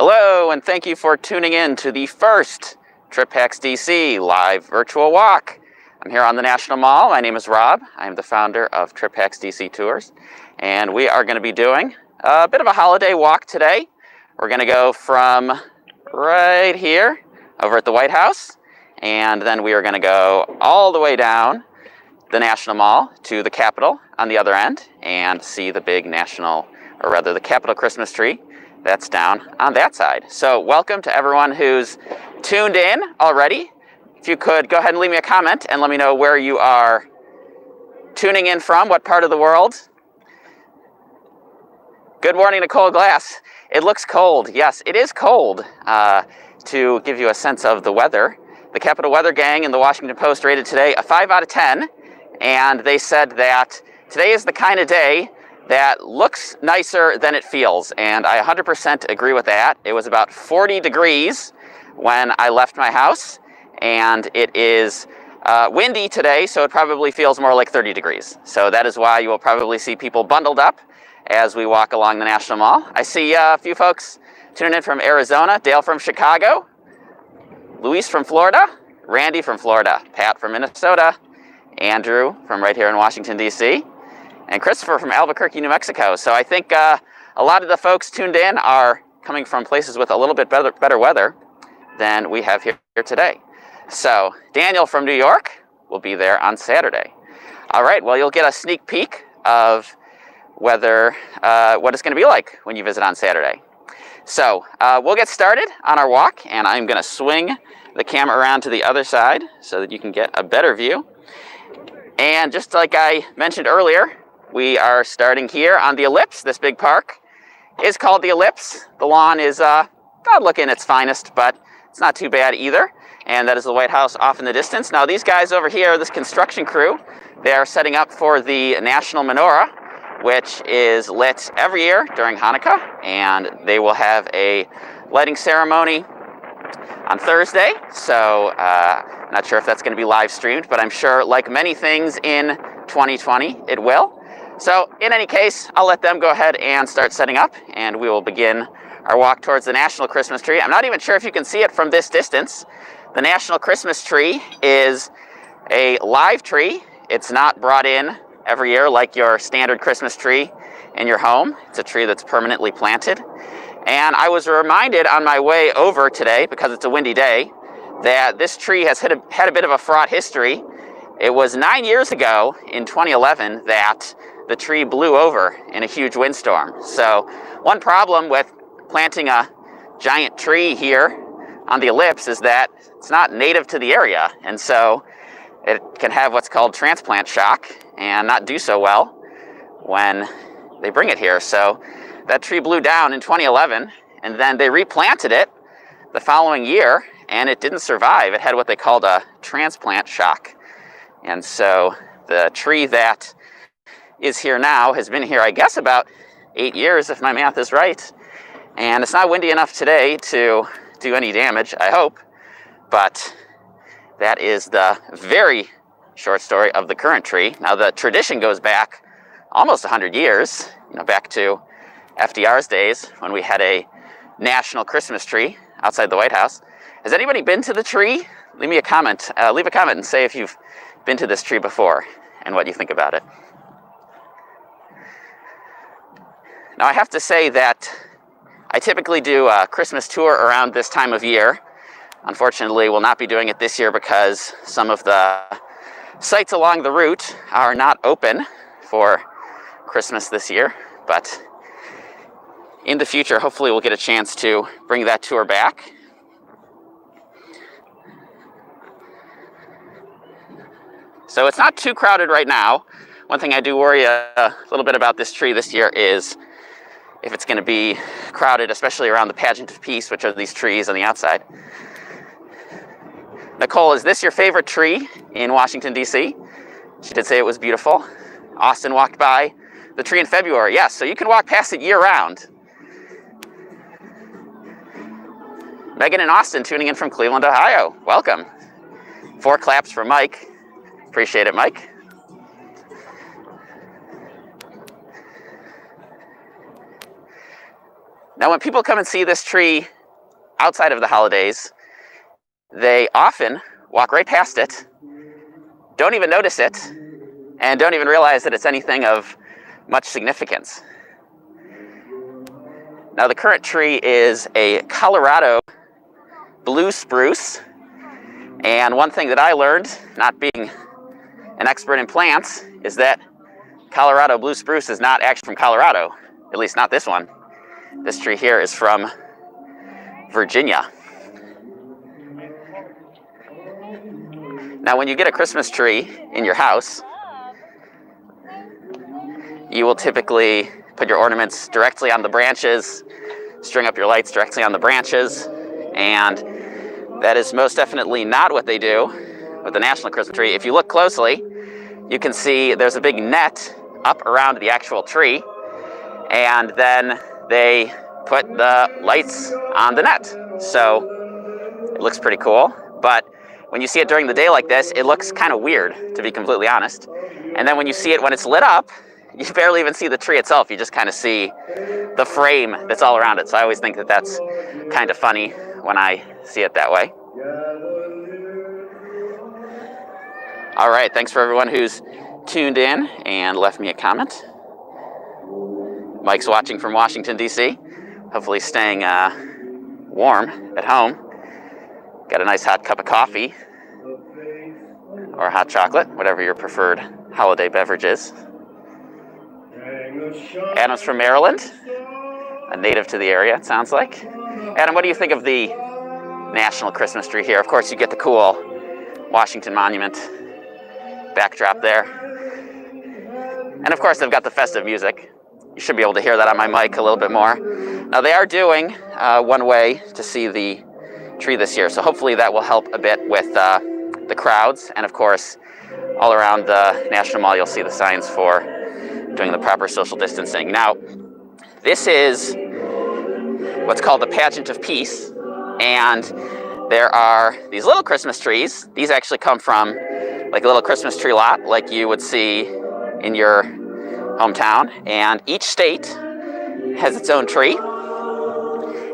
Hello, and thank you for tuning in to the first TripHacks DC live virtual walk. I'm here on the National Mall. My name is Rob. I am the founder of TripHacks DC Tours, and we are going to be doing a bit of a holiday walk today. We're going to go from right here over at the White House, and then we are going to go all the way down the National Mall to the Capitol on the other end and see the big the Capitol Christmas tree that's down on that side. So welcome to everyone who's tuned in already. If you could go ahead and leave me a comment and let me know where you are tuning in from, what part of the world. Good morning to Cold Glass. It looks cold. Yes, it is cold. To give you a sense of the weather, the Capitol Weather Gang in the Washington Post rated today a 5 out of 10, and they said that today is the kind of day that looks nicer than it feels, and I 100% agree with that. It was about 40 degrees when I left my house, and it is windy today, so it probably feels more like 30 degrees. So that is why you will probably see people bundled up as we walk along the National Mall. I see a few folks tuning in from Arizona, Dale from Chicago, Luis from Florida, Randy from Florida, Pat from Minnesota, Andrew from right here in Washington, D.C., and Christopher from Albuquerque, New Mexico. So I think a lot of the folks tuned in are coming from places with a little bit better weather than we have here today. So Daniel from New York will be there on Saturday. All right, well, you'll get a sneak peek of what it's going to be like when you visit on Saturday. So we'll get started on our walk, and I'm going to swing the camera around to the other side so that you can get a better view. And just like I mentioned earlier, we are starting here on the Ellipse. This big park is called the Ellipse. The lawn is not looking its finest, but it's not too bad either. And that is the White House off in the distance. Now these guys over here, this construction crew, they are setting up for the National Menorah, which is lit every year during Hanukkah. And they will have a lighting ceremony on Thursday. So I'm not sure if that's going to be live streamed, but I'm sure, like many things in 2020, it will. So in any case, I'll let them go ahead and start setting up, and we will begin our walk towards the National Christmas Tree. I'm not even sure if you can see it from this distance. The National Christmas Tree is a live tree. It's not brought in every year like your standard Christmas tree in your home. It's a tree that's permanently planted. And I was reminded on my way over today, because it's a windy day, that this tree has had a bit of a fraught history. It was 9 years ago, in 2011, that the tree blew over in a huge windstorm. So one problem with planting a giant tree here on the Ellipse is that it's not native to the area, and so it can have what's called transplant shock and not do so well when they bring it here. So that tree blew down in 2011, and then they replanted it the following year, and it didn't survive. It had what they called a transplant shock. And so the tree that is here now has been here, I guess, about 8 years, if my math is right. And it's not windy enough today to do any damage, I hope. But that is the very short story of the current tree. Now, the tradition goes back almost 100 years, back to FDR's days when we had a national Christmas tree outside the White House. Has anybody been to the tree? Leave me a comment. Leave a comment and say if you've been to this tree before and what you think about it. Now, I have to say that I typically do a Christmas tour around this time of year. Unfortunately, we'll not be doing it this year because some of the sites along the route are not open for Christmas this year. But in the future, hopefully we'll get a chance to bring that tour back. So it's not too crowded right now. One thing I do worry a little bit about this tree this year is if it's going to be crowded, especially around the Pageant of Peace, which are these trees on the outside. Nicole, is this your favorite tree in Washington, D.C.? She did say it was beautiful. Austin walked by the tree in February. Yes, so you can walk past it year-round. Megan and Austin tuning in from Cleveland, Ohio. Welcome. 4 claps for Mike. Appreciate it, Mike. Now, when people come and see this tree outside of the holidays, they often walk right past it, don't even notice it, and don't even realize that it's anything of much significance. Now, the current tree is a Colorado blue spruce, and one thing that I learned, not being an expert in plants, is that Colorado blue spruce is not actually from Colorado, at least not this one. This tree here is from Virginia. Now, when you get a Christmas tree in your house, you will typically put your ornaments directly on the branches, string up your lights directly on the branches, and that is most definitely not what they do with the National Christmas tree. If you look closely, you can see there's a big net up around the actual tree, and then they put the lights on the net. So it looks pretty cool, but when you see it during the day like this, it looks kind of weird, to be completely honest. And then when you see it when it's lit up, you barely even see the tree itself. You just kind of see the frame that's all around it. So I always think that that's kind of funny when I see it that way. All right, thanks for everyone who's tuned in and left me a comment. Mike's watching from Washington, D.C., hopefully staying warm at home. Got a nice hot cup of coffee or hot chocolate, whatever your preferred holiday beverage is. Adam's from Maryland, a native to the area, it sounds like. Adam, what do you think of the National Christmas tree here? Of course, you get the cool Washington Monument backdrop there. And of course, they've got the festive music. You should be able to hear that on my mic a little bit more. Now, they are doing one way to see the tree this year, so hopefully that will help a bit with the crowds. And of course, all around the National Mall, you'll see the signs for doing the proper social distancing. Now, this is what's called the Pageant of Peace, and there are these little Christmas trees. These actually come from like a little Christmas tree lot like you would see in your hometown, and each state has its own tree.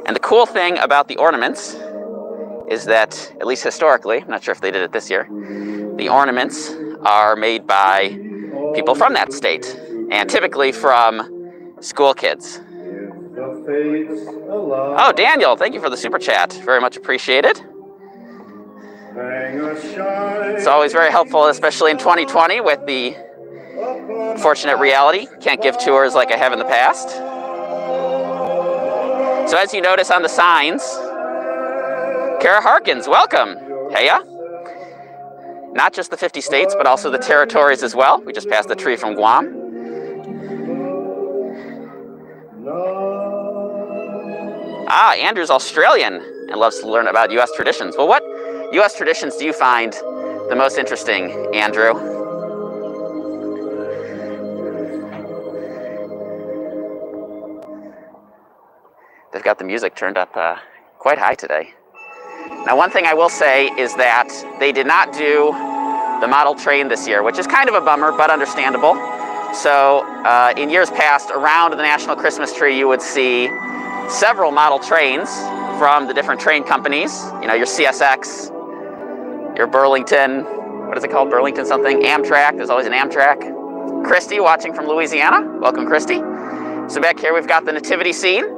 And the cool thing about the ornaments is that, at least historically, I'm not sure if they did it this year, the ornaments are made by people from that state, and typically from school kids. Oh, Daniel, thank you for the super chat. Very much appreciated. It's always very helpful, especially in 2020 with the unfortunate reality. Can't give tours like I have in the past. So as you notice on the signs, Kara Harkins, welcome. Heya. Not just the 50 states, but also the territories as well. We just passed the tree from Guam. Ah, Andrew's Australian and loves to learn about U.S. traditions. Well, what U.S. traditions do you find the most interesting, Andrew? They've got the music turned up quite high today. Now, one thing I will say is that they did not do the model train this year, which is kind of a bummer, but understandable. So in years past, around the National Christmas tree, you would see several model trains from the different train companies. You know, your CSX, your Burlington, what is it called? Burlington something? Amtrak, there's always an Amtrak. Christy watching from Louisiana. Welcome, Christy. So back here we've got the nativity scene.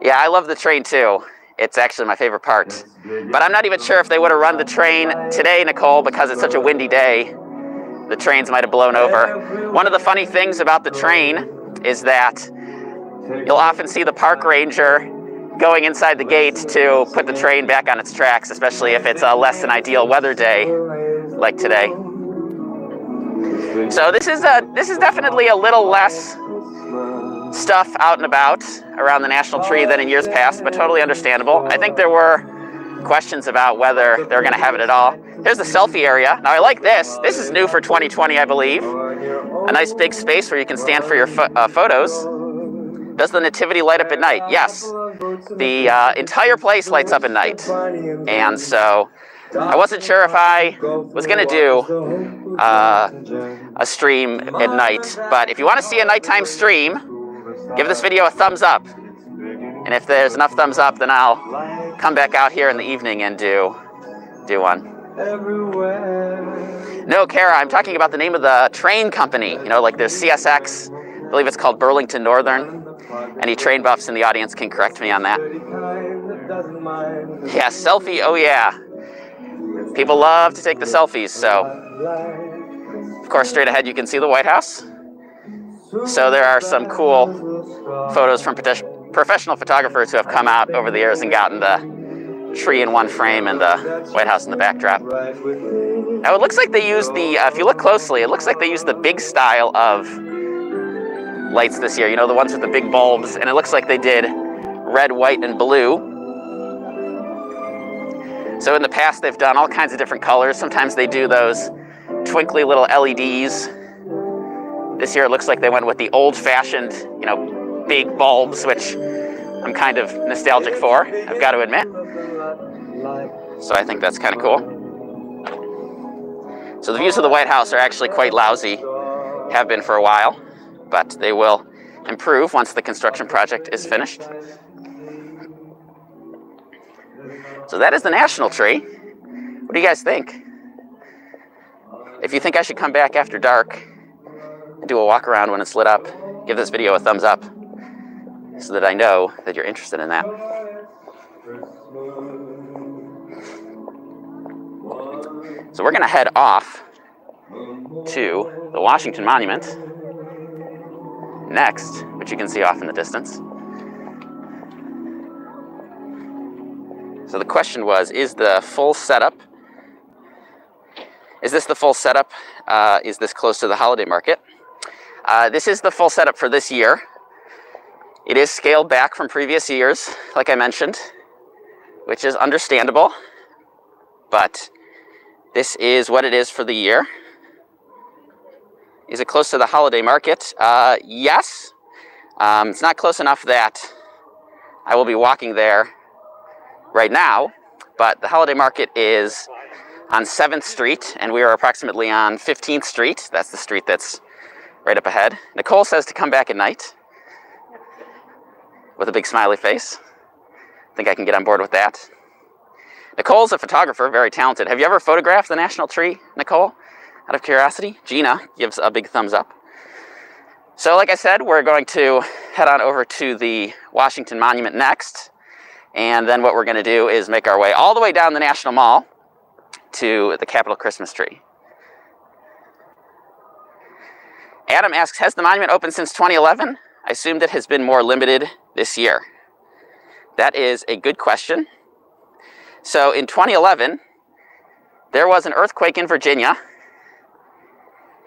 Yeah, I love the train too. It's actually my favorite part. But I'm not even sure if they would have run the train today, Nicole, because it's such a windy day. The trains might have blown over. One of the funny things about the train is that you'll often see the park ranger going inside the gate to put the train back on its tracks, especially if it's a less than ideal weather day like today. So this is definitely a little less stuff out and about around the national tree than in years past, but totally understandable. I think there were questions about whether they're going to have it at all. Here's the selfie area. Now I like this. This is new for 2020, I believe. A nice big space where you can stand for your photos. Does the nativity light up at night? Yes. The entire place lights up at night. And so I wasn't sure if I was going to do a stream at night, but if you want to see a nighttime stream, give this video a thumbs up. And if there's enough thumbs up, then I'll come back out here in the evening and do one. No, Kara, I'm talking about the name of the train company. You know, like there's CSX, I believe it's called Burlington Northern. Any train buffs in the audience can correct me on that. Yeah, selfie, oh yeah. People love to take the selfies, so. Of course, straight ahead you can see the White House. So there are some cool photos from professional photographers who have come out over the years and gotten the tree in one frame and the White House in the backdrop. Now it looks like they used the, if you look closely, it looks like they used the big style of lights this year, you know, the ones with the big bulbs, and it looks like they did red, white, and blue. So in the past they've done all kinds of different colors. Sometimes they do those twinkly little LEDs. This year it looks like they went with the old-fashioned, you know, big bulbs, which I'm kind of nostalgic for, I've got to admit. So I think that's kind of cool. So the views of the White House are actually quite lousy, have been for a while, but they will improve once the construction project is finished. So that is the national tree. What do you guys think? If you think I should come back after dark and do a walk around when it's lit up, give this video a thumbs up so that I know that you're interested in that. So we're going to head off to the Washington Monument next, which you can see off in the distance. So the question was, is the full setup, is this the full setup? Is this close to the holiday market? This is the full setup for this year. It is scaled back from previous years, like I mentioned, which is understandable, but this is what it is for the year. Is it close to the holiday market? Yes. It's not close enough that I will be walking there right now, but the holiday market is on 7th Street, and we are approximately on 15th Street. That's the street that's right up ahead. Nicole says to come back at night with a big smiley face. I think I can get on board with that. Nicole's a photographer, very talented. Have you ever photographed the national tree, Nicole? Out of curiosity? Gina gives a big thumbs up. So like I said, we're going to head on over to the Washington Monument next. And then what we're going to do is make our way all the way down the National Mall to the Capitol Christmas tree. Adam asks, has the monument opened since 2011? I assumed it has been more limited this year. That is a good question. So in 2011, there was an earthquake in Virginia.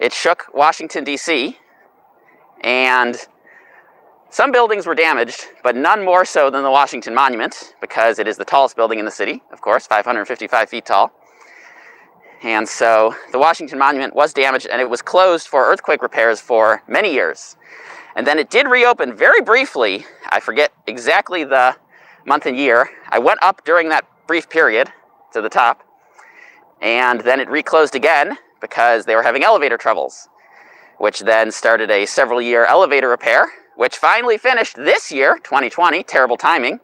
It shook Washington, D.C., and some buildings were damaged, but none more so than the Washington Monument, because it is the tallest building in the city, of course, 555 feet tall. And so the Washington Monument was damaged, and it was closed for earthquake repairs for many years. And then it did reopen very briefly. I forget exactly the month and year. I went up during that brief period to the top, and then it reclosed again because they were having elevator troubles, which then started a several-year elevator repair, which finally finished this year, 2020, terrible timing.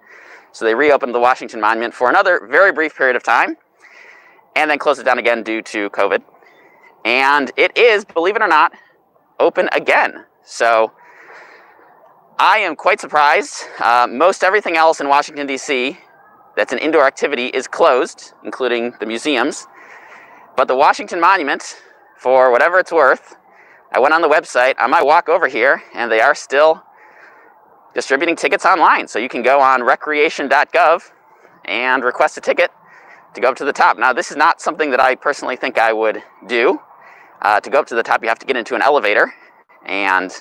So they reopened the Washington Monument for another very brief period of time, and then closed it down again due to COVID. And it is, believe it or not, open again. So I am quite surprised. Most everything else in Washington, D.C. that's an indoor activity is closed, including the museums. But the Washington Monument, for whatever it's worth, I went on the website on my walk over here, and they are still distributing tickets online. So you can go on recreation.gov and request a ticket to go up to the top. Now, this is not something that I personally think I would do. To go up to the top, you have to get into an elevator, and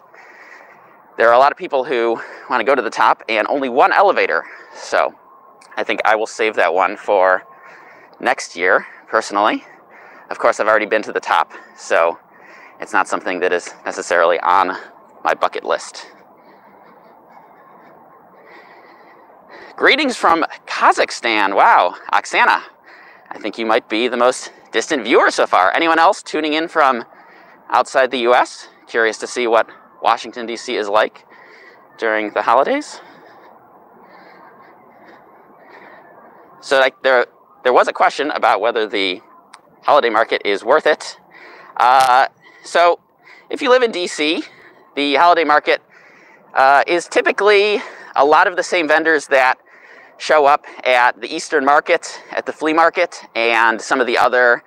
there are a lot of people who want to go to the top and only one elevator. So I think I will save that one for next year, personally. Of course, I've already been to the top, so it's not something that is necessarily on my bucket list. Greetings from Kazakhstan. Wow, Oksana. I think you might be the most distant viewer so far. Anyone else tuning in from outside the US? Curious to see what Washington, D.C. is like during the holidays? So there was a question about whether the holiday market is worth it. So if you live in D.C., the holiday market is typically a lot of the same vendors that show up at the Eastern market, at the flea market, and some of the other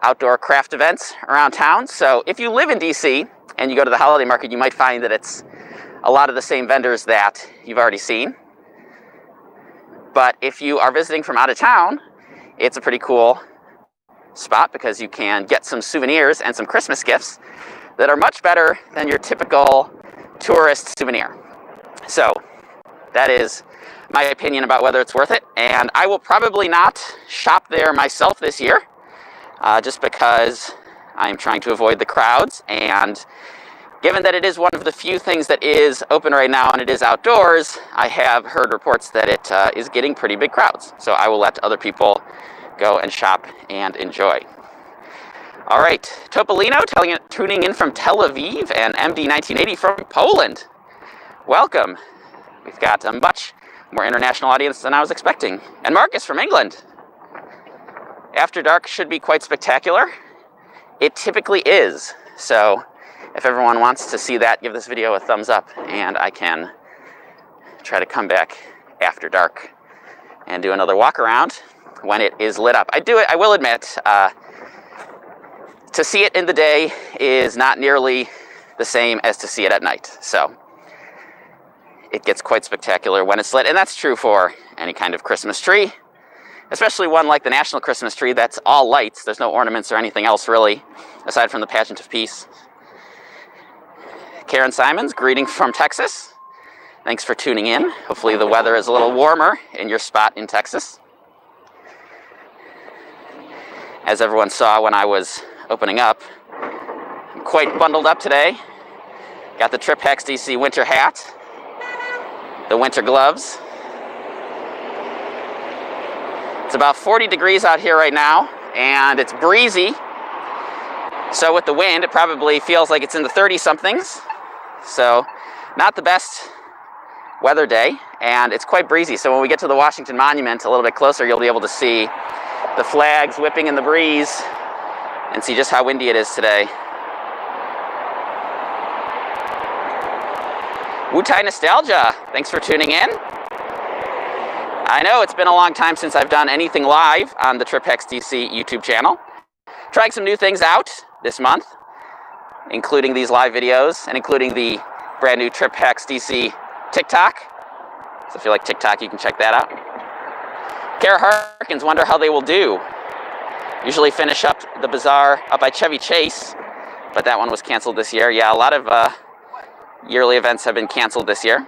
outdoor craft events around town. So if you live in D.C. and you go to the holiday market, you might find that it's a lot of the same vendors that you've already seen. But if you are visiting from out of town, it's a pretty cool spot because you can get some souvenirs and some Christmas gifts that are much better than your typical tourist souvenir. So that is my opinion about whether it's worth it. And I will probably not shop there myself this year, just because I'm trying to avoid the crowds. And given that it is one of the few things that is open right now and it is outdoors, I have heard reports that it is getting pretty big crowds. So I will let other people go and shop and enjoy. All right, Topolino tuning in from Tel Aviv, and MD1980 from Poland. Welcome. We've got a much more international audience than I was expecting. And Marcus from England. After dark should be quite spectacular. It typically is. So if everyone wants to see that, give this video a thumbs up, and I can try to come back after dark and do another walk around when it is lit up. I will admit, to see it in the day is not nearly the same as to see it at night. So it gets quite spectacular when it's lit, and that's true for any kind of Christmas tree, especially one like the National Christmas Tree that's all lights. There's no ornaments or anything else really, aside from the pageant of peace. Karen Simons, greeting from Texas. Thanks for tuning in. Hopefully the weather is a little warmer in your spot in Texas. As everyone saw when I was opening up, I'm quite bundled up today. Got the Trip Hacks DC winter hat, the winter gloves. It's about 40 degrees out here right now, and it's breezy. So with the wind, it probably feels like it's in the 30-somethings. So not the best weather day, and it's quite breezy. So when we get to the Washington Monument a little bit closer, you'll be able to see the flags whipping in the breeze and see just how windy it is today. Wu-Tai Nostalgia, thanks for tuning in. I know it's been a long time since I've done anything live on the Trip Hacks DC YouTube channel. Trying some new things out this month, including these live videos and including the brand new Trip Hacks DC TikTok. So if you like TikTok, you can check that out. Kara Harkins, wonder how they will do. Usually finish up the bazaar up by Chevy Chase, but that one was canceled this year. Yeah, a lot of yearly events have been canceled this year.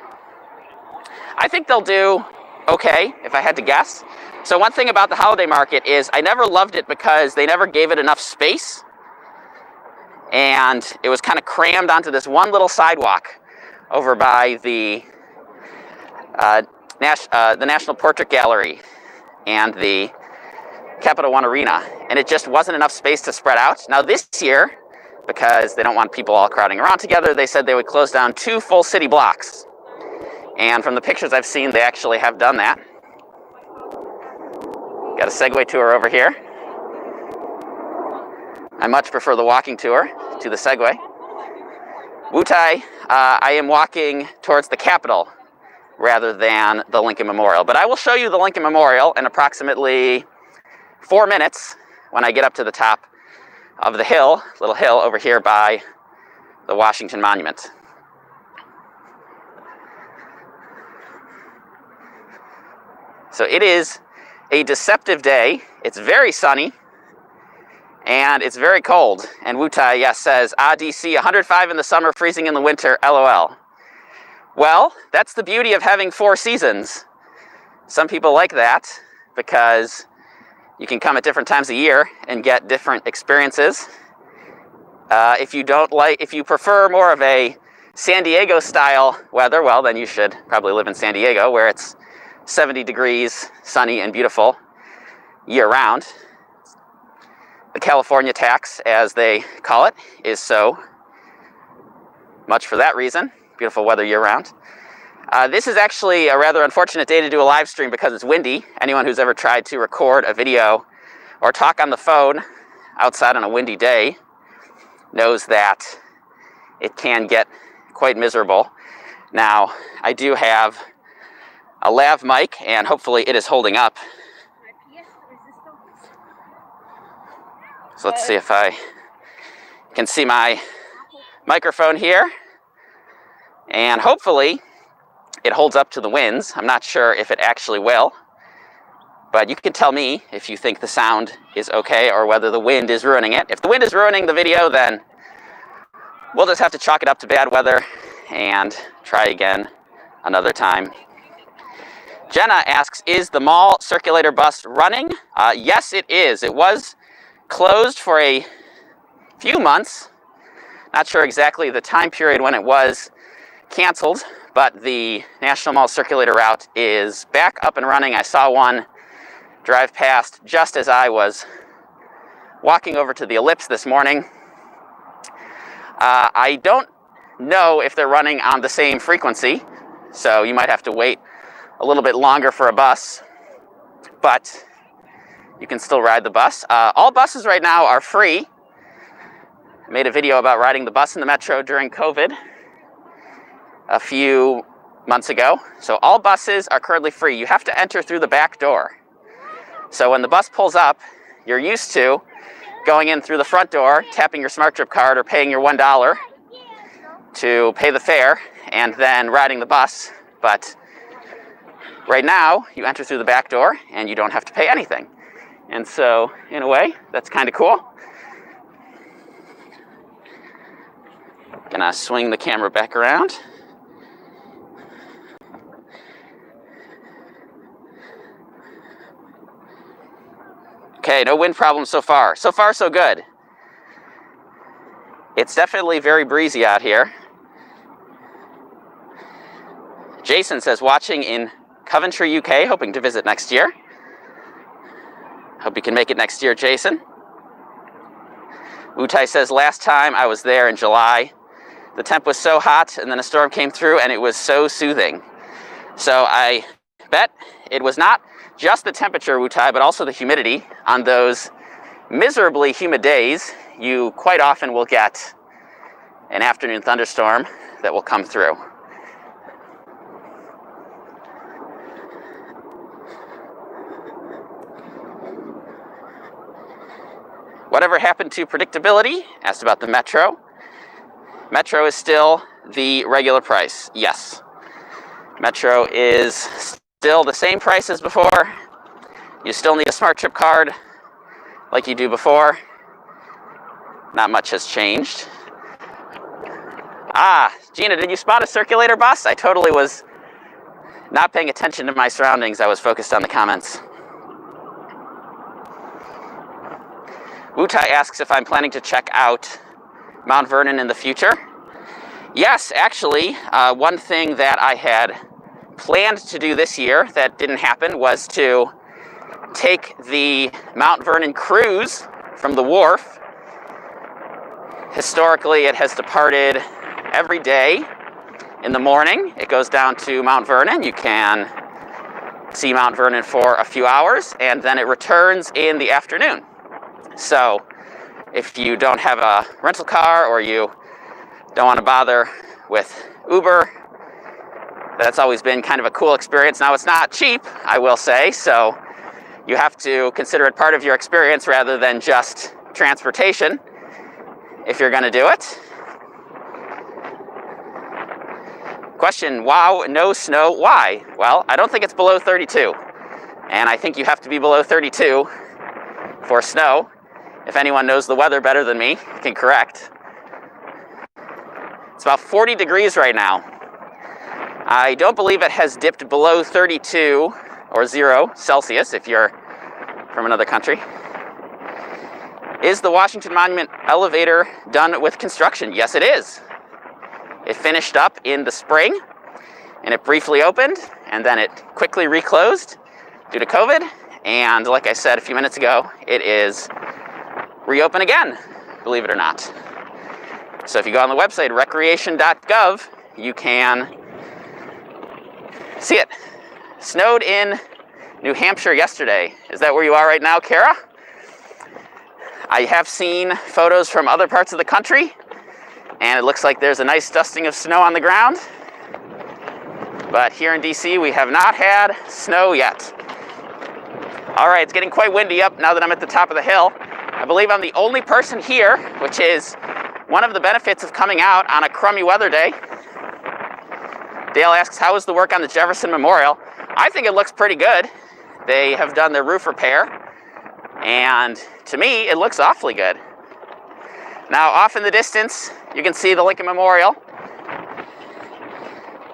I think they'll do okay, if I had to guess. So one thing about the holiday market is I never loved it because they never gave it enough space. And it was kind of crammed onto this one little sidewalk over by the National Portrait Gallery and the Capital One Arena. And it just wasn't enough space to spread out. Now this year, because they don't want people all crowding around together, they said they would close down 2 full city blocks. And from the pictures I've seen, they actually have done that. Got a Segway tour over here. I much prefer the walking tour to the Segway. Wu-Tai, I am walking towards the Capitol rather than the Lincoln Memorial. But I will show you the Lincoln Memorial in approximately 4 minutes when I get up to the top of the hill, little hill over here by the Washington Monument. So it is a deceptive day. It's very sunny, and it's very cold. And Wu-Tai, yes, says, DC, 105 in the summer, freezing in the winter, LOL. Well, that's the beauty of having 4 seasons. Some people like that because you can come at different times of year and get different experiences. If you prefer more of a San Diego style weather, well, then you should probably live in San Diego, where it's 70 degrees, sunny and beautiful year round. The California tax, as they call it, is so much for that reason. Beautiful weather year-round. This is actually a rather unfortunate day to do a live stream because it's windy. Anyone who's ever tried to record a video or talk on the phone outside on a windy day knows that it can get quite miserable. Now, I do have a lav mic, and hopefully it is holding up. So let's see if I can see my microphone here. And hopefully it holds up to the winds. I'm not sure if it actually will, but you can tell me if you think the sound is okay or whether the wind is ruining it. If the wind is ruining the video, then we'll just have to chalk it up to bad weather and try again another time. Jenna asks, is the mall circulator bus running? Yes, it is. It was closed for a few months. Not sure exactly the time period when it was canceled, but the National Mall Circulator route is back up and running. I saw one drive past just as I was walking over to the Ellipse this morning. I don't know if they're running on the same frequency, so you might have to wait a little bit longer for a bus, but you can still ride the bus. All buses right now are free. I made a video about riding the bus in the metro during COVID a few months ago. So all buses are currently free. You have to enter through the back door. So when the bus pulls up, you're used to going in through the front door, tapping your Smart Trip card or paying your $1 to pay the fare and then riding the bus. But right now, you enter through the back door and you don't have to pay anything. And so, in a way, that's kind of cool. Gonna swing the camera back around. Okay, no wind problems so far. So far, so good. It's definitely very breezy out here. Jason says, watching in Coventry, UK, hoping to visit next year. Hope you can make it next year, Jason. Utai says, last time I was there in July, the temp was so hot and then a storm came through and it was so soothing. So I bet it was not just the temperature, Utai, but also the humidity. On those miserably humid days, you quite often will get an afternoon thunderstorm that will come through. Whatever happened to predictability? Asked about the Metro. Metro is still the regular price, yes. Metro is still the same price as before. You still need a Smart Trip card like you do before. Not much has changed. Gina, did you spot a circulator bus? I totally was not paying attention to my surroundings. I was focused on the comments. Wutai asks if I'm planning to check out Mount Vernon in the future. Yes, actually, one thing that I had planned to do this year that didn't happen was to take the Mount Vernon cruise from the wharf. Historically, it has departed every day in the morning. It goes down to Mount Vernon. You can see Mount Vernon for a few hours, and then it returns in the afternoon. So if you don't have a rental car or you don't want to bother with Uber, that's always been kind of a cool experience. Now, it's not cheap, I will say, so you have to consider it part of your experience rather than just transportation if you're going to do it. Question, wow, no snow, why? Well, I don't think it's below 32, and I think you have to be below 32 for snow. If anyone knows the weather better than me, you can correct. It's about 40 degrees right now. I don't believe it has dipped below 32 or 0 Celsius if you're from another country. Is the Washington Monument elevator done with construction? Yes, it is. It finished up in the spring, and it briefly opened, and then it quickly reclosed due to COVID. And like I said a few minutes ago, it is reopen again, believe it or not. So if you go on the website, recreation.gov, you can see it. Snowed in New Hampshire yesterday. Is that where you are right now, Kara? I have seen photos from other parts of the country, and it looks like there's a nice dusting of snow on the ground. But here in DC, we have not had snow yet. All right, it's getting quite windy up now that I'm at the top of the hill. I believe I'm the only person here, which is one of the benefits of coming out on a crummy weather day. Dale asks, how is the work on the Jefferson Memorial? I think it looks pretty good. They have done their roof repair, and to me, it looks awfully good. Now, off in the distance, you can see the Lincoln Memorial.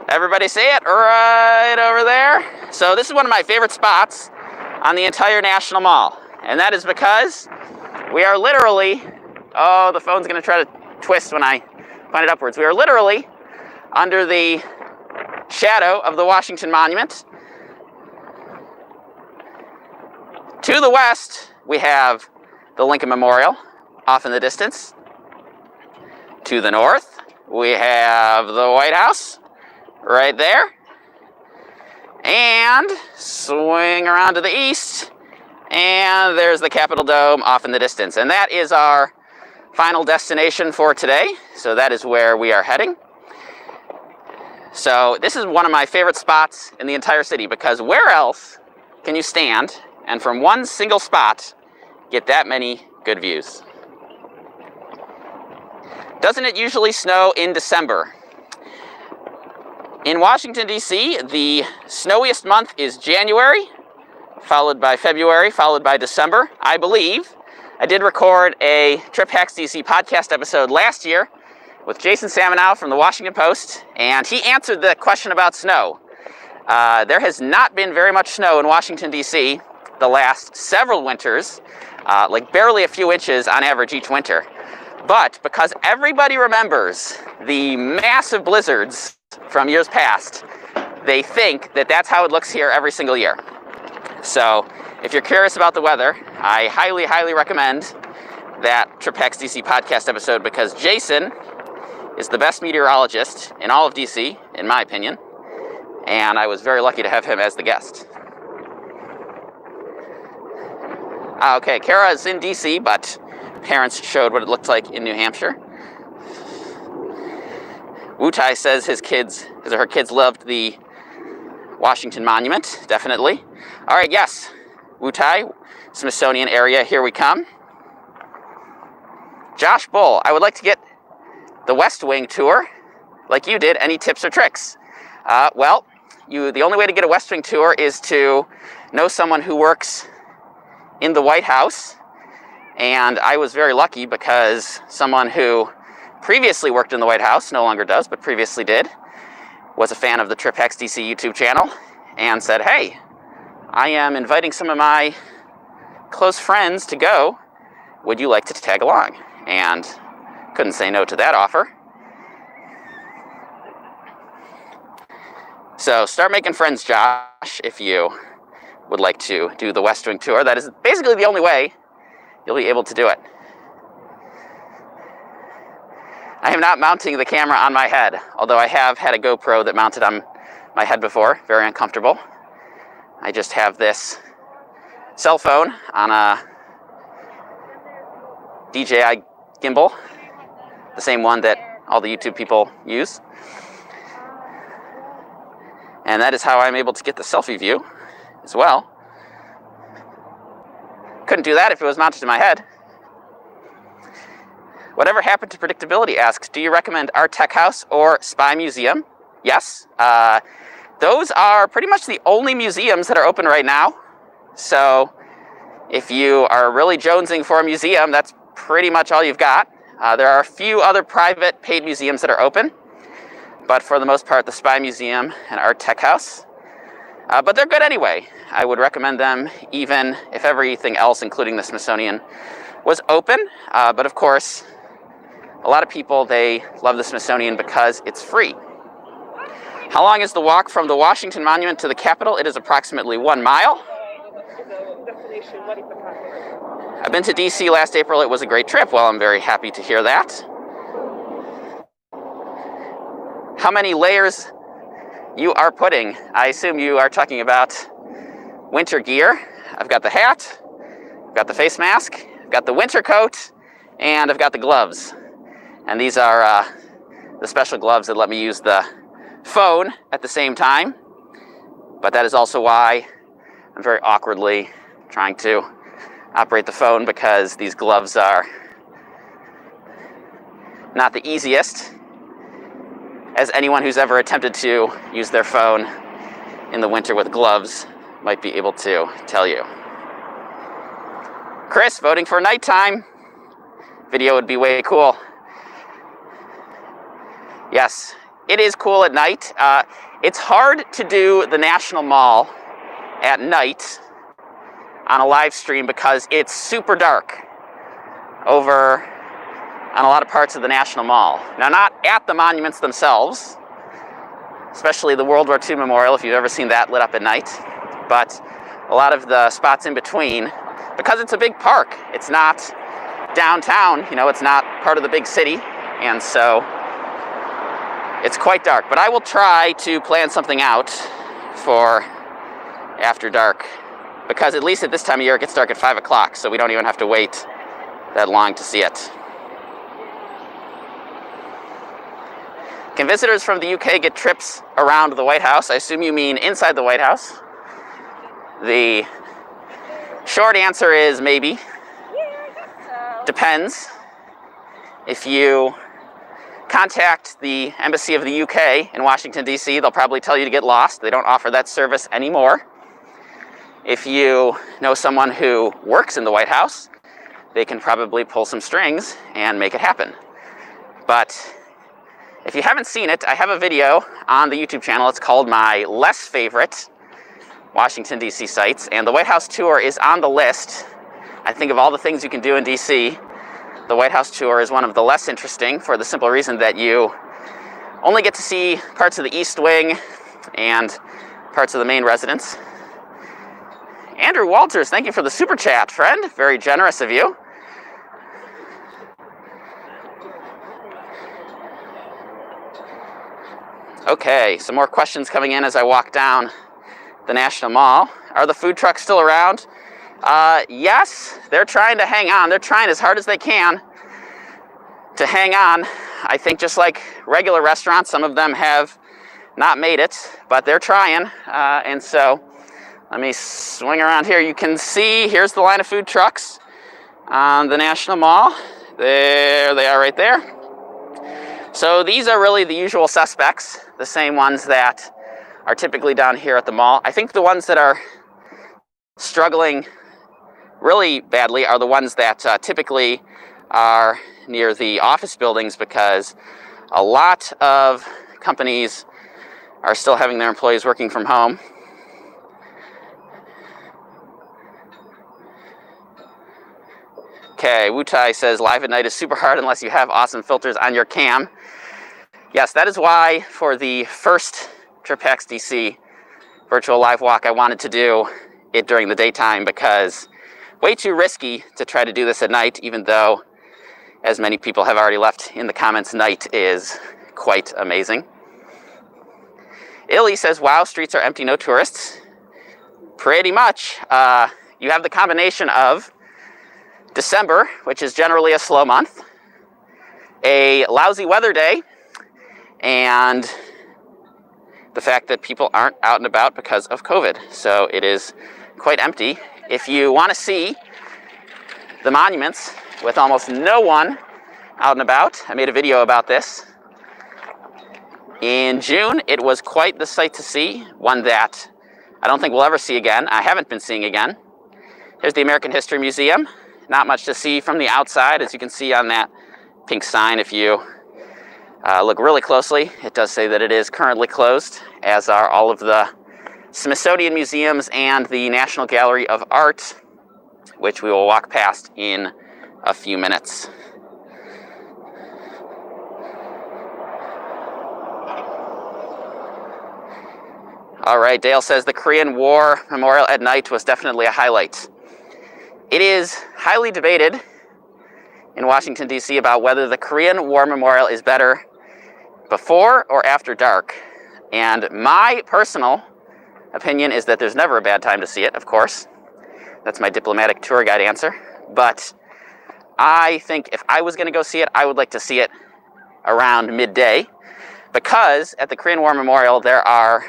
Everybody see it right over there? So this is one of my favorite spots on the entire National Mall, and that is because we are literally, oh, the phone's going to try to twist when I point it upwards. We are literally under the shadow of the Washington Monument. To the west, we have the Lincoln Memorial off in the distance. To the north, we have the White House right there. And swing around to the east, and there's the Capitol Dome off in the distance. And that is our final destination for today. So that is where we are heading. So this is one of my favorite spots in the entire city, because where else can you stand and from one single spot get that many good views? Doesn't it usually snow in December? In Washington, D.C., the snowiest month is January, followed by February, followed by December, I believe. I did record a Trip Hacks DC podcast episode last year with Jason Samenow from the Washington Post, and he answered the question about snow. There has not been very much snow in Washington, D.C. the last several winters, like barely a few inches on average each winter. But because everybody remembers the massive blizzards from years past, they think that that's how it looks here every single year. So if you're curious about the weather, I highly, highly recommend that Trip Hacks DC podcast episode, because Jason is the best meteorologist in all of DC, in my opinion, and I was very lucky to have him as the guest. Okay, Kara is in DC, but parents showed what it looked like in New Hampshire. Wutai says his or her kids loved the Washington Monument, definitely. All right, yes, Wutai, Smithsonian area, here we come. Josh Bull, I would like to get the West Wing tour like you did. Any tips or tricks? Well, the only way to get a West Wing tour is to know someone who works in the White House. And I was very lucky because someone who previously worked in the White House, no longer does, but previously did, was a fan of the Trip Hacks DC YouTube channel and said, hey, I am inviting some of my close friends to go. Would you like to tag along? And couldn't say no to that offer. So start making friends, Josh, if you would like to do the West Wing tour. That is basically the only way you'll be able to do it. I am not mounting the camera on my head, although I have had a GoPro that mounted on my head before. Very uncomfortable. I just have this cell phone on a DJI gimbal, the same one that all the YouTube people use. And that is how I'm able to get the selfie view as well. Couldn't do that if it was mounted to my head. Whatever happened to predictability asks, do you recommend Art Tech House or Spy Museum? Yes. Those are pretty much the only museums that are open right now. So if you are really jonesing for a museum, that's pretty much all you've got. There are a few other private paid museums that are open, but for the most part, the Spy Museum and Art Tech House. But they're good anyway. I would recommend them even if everything else, including the Smithsonian, was open. But of course, a lot of people, they love the Smithsonian because it's free. How long is the walk from the Washington Monument to the Capitol? It is approximately 1 mile. destination. What is the cost? I've been to DC last April. It was a great trip. Well, I'm very happy to hear that. How many layers you are putting? I assume you are talking about winter gear. I've got the hat, I've got the face mask, I've got the winter coat, and I've got the gloves. And these are the special gloves that let me use the phone at the same time. But that is also why I'm very awkwardly trying to operate the phone, because these gloves are not the easiest, as anyone who's ever attempted to use their phone in the winter with gloves might be able to tell you. Chris, voting for nighttime. Video would be way cool. Yes, it is cool at night. It's hard to do the National Mall at night on a live stream because it's super dark over on a lot of parts of the National Mall. Now, not at the monuments themselves, especially the World War II Memorial, if you've ever seen that lit up at night, but a lot of the spots in between, because it's a big park. It's not downtown, it's not part of the big city, and so it's quite dark. But I will try to plan something out for after dark, because at least at this time of year it gets dark at 5 o'clock, so we don't even have to wait that long to see it. Can visitors from the UK get trips around the White House? I assume you mean inside the White House. The short answer is maybe. Yeah, I guess so. Depends. If you contact the Embassy of the UK in Washington, D.C., they'll probably tell you to get lost. They don't offer that service anymore. If you know someone who works in the White House, they can probably pull some strings and make it happen. But if you haven't seen it, I have a video on the YouTube channel. It's called My Less Favorite Washington, D.C. Sites, and the White House tour is on the list. I think of all the things you can do in D.C., the White House tour is one of the less interesting, for the simple reason that you only get to see parts of the East Wing and parts of the main residence. Andrew Walters, thank you for the super chat, friend. Very generous of you. Okay, some more questions coming in as I walk down the National Mall. Are the food trucks still around? Yes, they're trying to hang on. They're trying as hard as they can to hang on. I think just like regular restaurants, some of them have not made it, but they're trying. And so let me swing around here. You can see, here's the line of food trucks on the National Mall. There they are right there. So these are really the usual suspects, the same ones that are typically down here at the mall. I think the ones that are struggling really badly are the ones that typically are near the office buildings, because a lot of companies are still having their employees working from home. Okay, Wutai says live at night is super hard unless you have awesome filters on your cam. Yes, that is why for the first TripHacks DC virtual live walk, I wanted to do it during the daytime, because way too risky to try to do this at night, even though, as many people have already left in the comments, night is quite amazing. Illy says, wow, streets are empty, no tourists. Pretty much. You have the combination of December, which is generally a slow month, a lousy weather day, and the fact that people aren't out and about because of COVID. So it is quite empty. If you want to see the monuments with almost no one out and about, I made a video about this. In June, it was quite the sight to see, one that I don't think we'll ever see again. I haven't been seeing again. Here's the American History Museum. Not much to see from the outside, as you can see on that pink sign. If you look really closely, it does say that it is currently closed, as are all of the Smithsonian museums and the National Gallery of Art, which we will walk past in a few minutes. All right, Dale says the Korean War Memorial at night was definitely a highlight. It is highly debated in Washington, D.C. about whether the Korean War Memorial is better before or after dark. And my personal opinion is that there's never a bad time to see it, of course. That's my diplomatic tour guide answer. But I think if I was going to go see it, I would like to see it around midday, because at the Korean War Memorial there are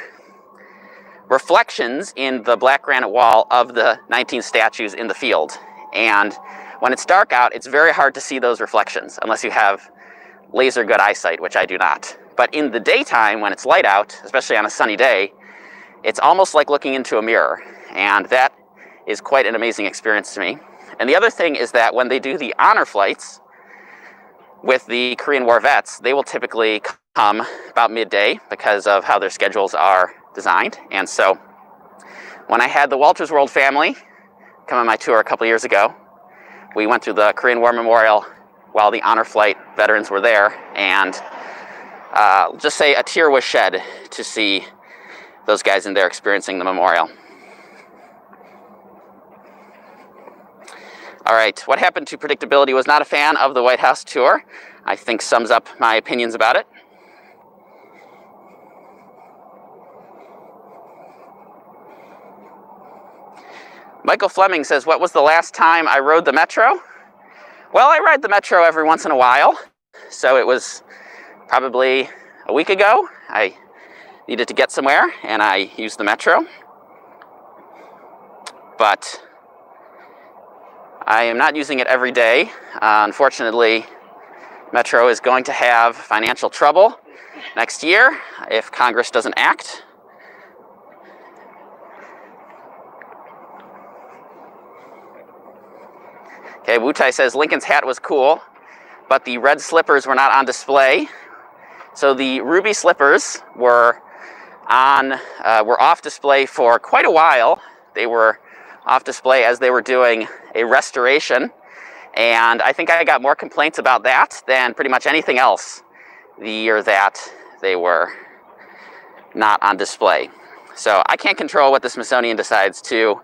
reflections in the black granite wall of the 19 statues in the field. And when it's dark out, it's very hard to see those reflections unless you have laser good eyesight, which I do not. But in the daytime, when it's light out, especially on a sunny day, it's almost like looking into a mirror. And that is quite an amazing experience to me. And the other thing is that when they do the honor flights with the Korean War vets, they will typically come about midday because of how their schedules are designed. And so when I had the Walters World family come on my tour a couple years ago, we went through the Korean War Memorial while the honor flight veterans were there, and just say a tear was shed to see those guys in there experiencing the memorial. All right, what happened to predictability? Was not a fan of the White House tour. I think sums up my opinions about it. Michael Fleming says, what was the last time I rode the Metro? Well, I ride the Metro every once in a while. So it was probably a week ago. I needed to get somewhere and I used the Metro. But I am not using it every day. Unfortunately, Metro is going to have financial trouble next year if Congress doesn't act. Okay, Wutai says Lincoln's hat was cool, but the red slippers were not on display. So the ruby slippers were off display for quite a while. They were off display as they were doing a restoration, and I think I got more complaints about that than pretty much anything else the year that they were not on display. So I can't control what the Smithsonian decides to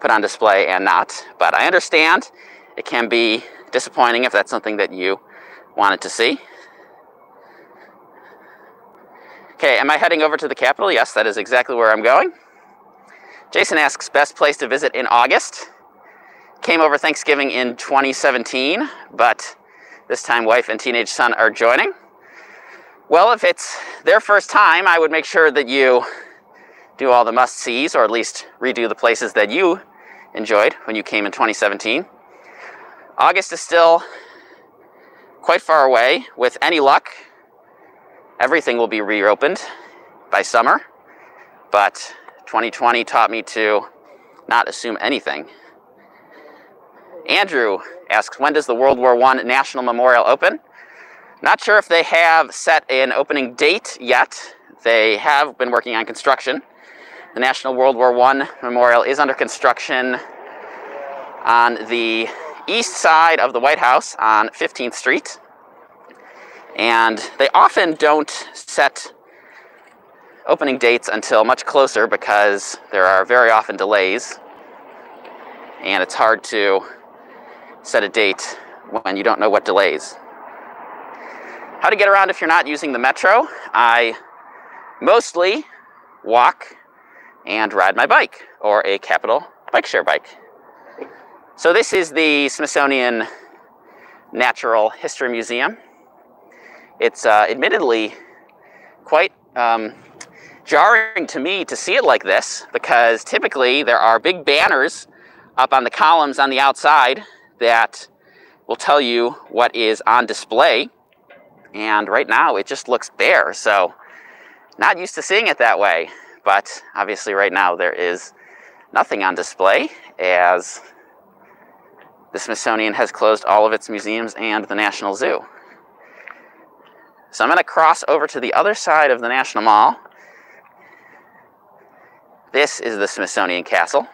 put on display and not, but I understand it can be disappointing if that's something that you wanted to see. Okay, am I heading over to the Capitol? Yes, that is exactly where I'm going. Jason asks, best place to visit in August. Came over Thanksgiving in 2017, but this time wife and teenage son are joining. Well, if it's their first time, I would make sure that you do all the must-sees, or at least redo the places that you enjoyed when you came in 2017. August is still quite far away. With any luck, everything will be reopened by summer, but 2020 taught me to not assume anything. Andrew asks, when does the World War I National Memorial open? Not sure if they have set an opening date yet. They have been working on construction. The National World War I Memorial is under construction on the east side of the White House on 15th Street. And they often don't set opening dates until much closer because there are very often delays. And it's hard to set a date when you don't know what delays. How to get around if you're not using the Metro? I mostly walk and ride my bike, or a Capitol bike share bike. So this is the Smithsonian Natural History Museum. It's admittedly quite jarring to me to see it like this, because typically there are big banners up on the columns on the outside that will tell you what is on display. And right now it just looks bare, so not used to seeing it that way. But obviously right now there is nothing on display, as the Smithsonian has closed all of its museums and the National Zoo. So I'm going to cross over to the other side of the National Mall. This is the Smithsonian Castle.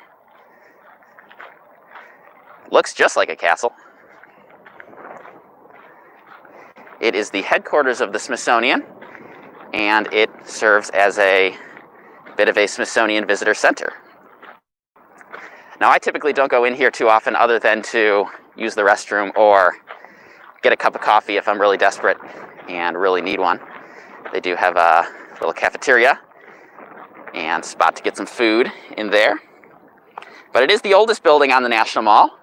Looks just like a castle. It is the headquarters of the Smithsonian, and it serves as a bit of a Smithsonian visitor center. Now, I typically don't go in here too often other than to use the restroom or get a cup of coffee if I'm really desperate and really need one. They do have a little cafeteria and spot to get some food in there. But it is the oldest building on the National Mall.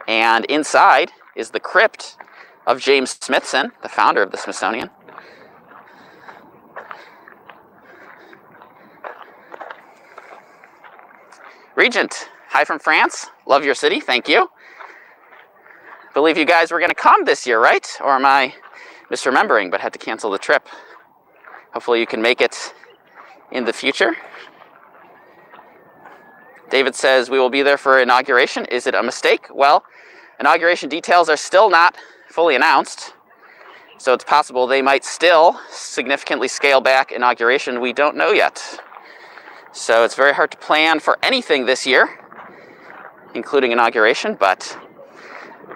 And inside is the crypt of James Smithson, the founder of the Smithsonian. Regent, hi from France. Love your city, thank you. Believe you guys were going to come this year, right? Or am I misremembering, but had to cancel the trip? Hopefully you can make it in the future. David says, we will be there for inauguration. Is it a mistake? Well, inauguration details are still not fully announced, so it's possible they might still significantly scale back inauguration. We don't know yet. So it's very hard to plan for anything this year, including inauguration, but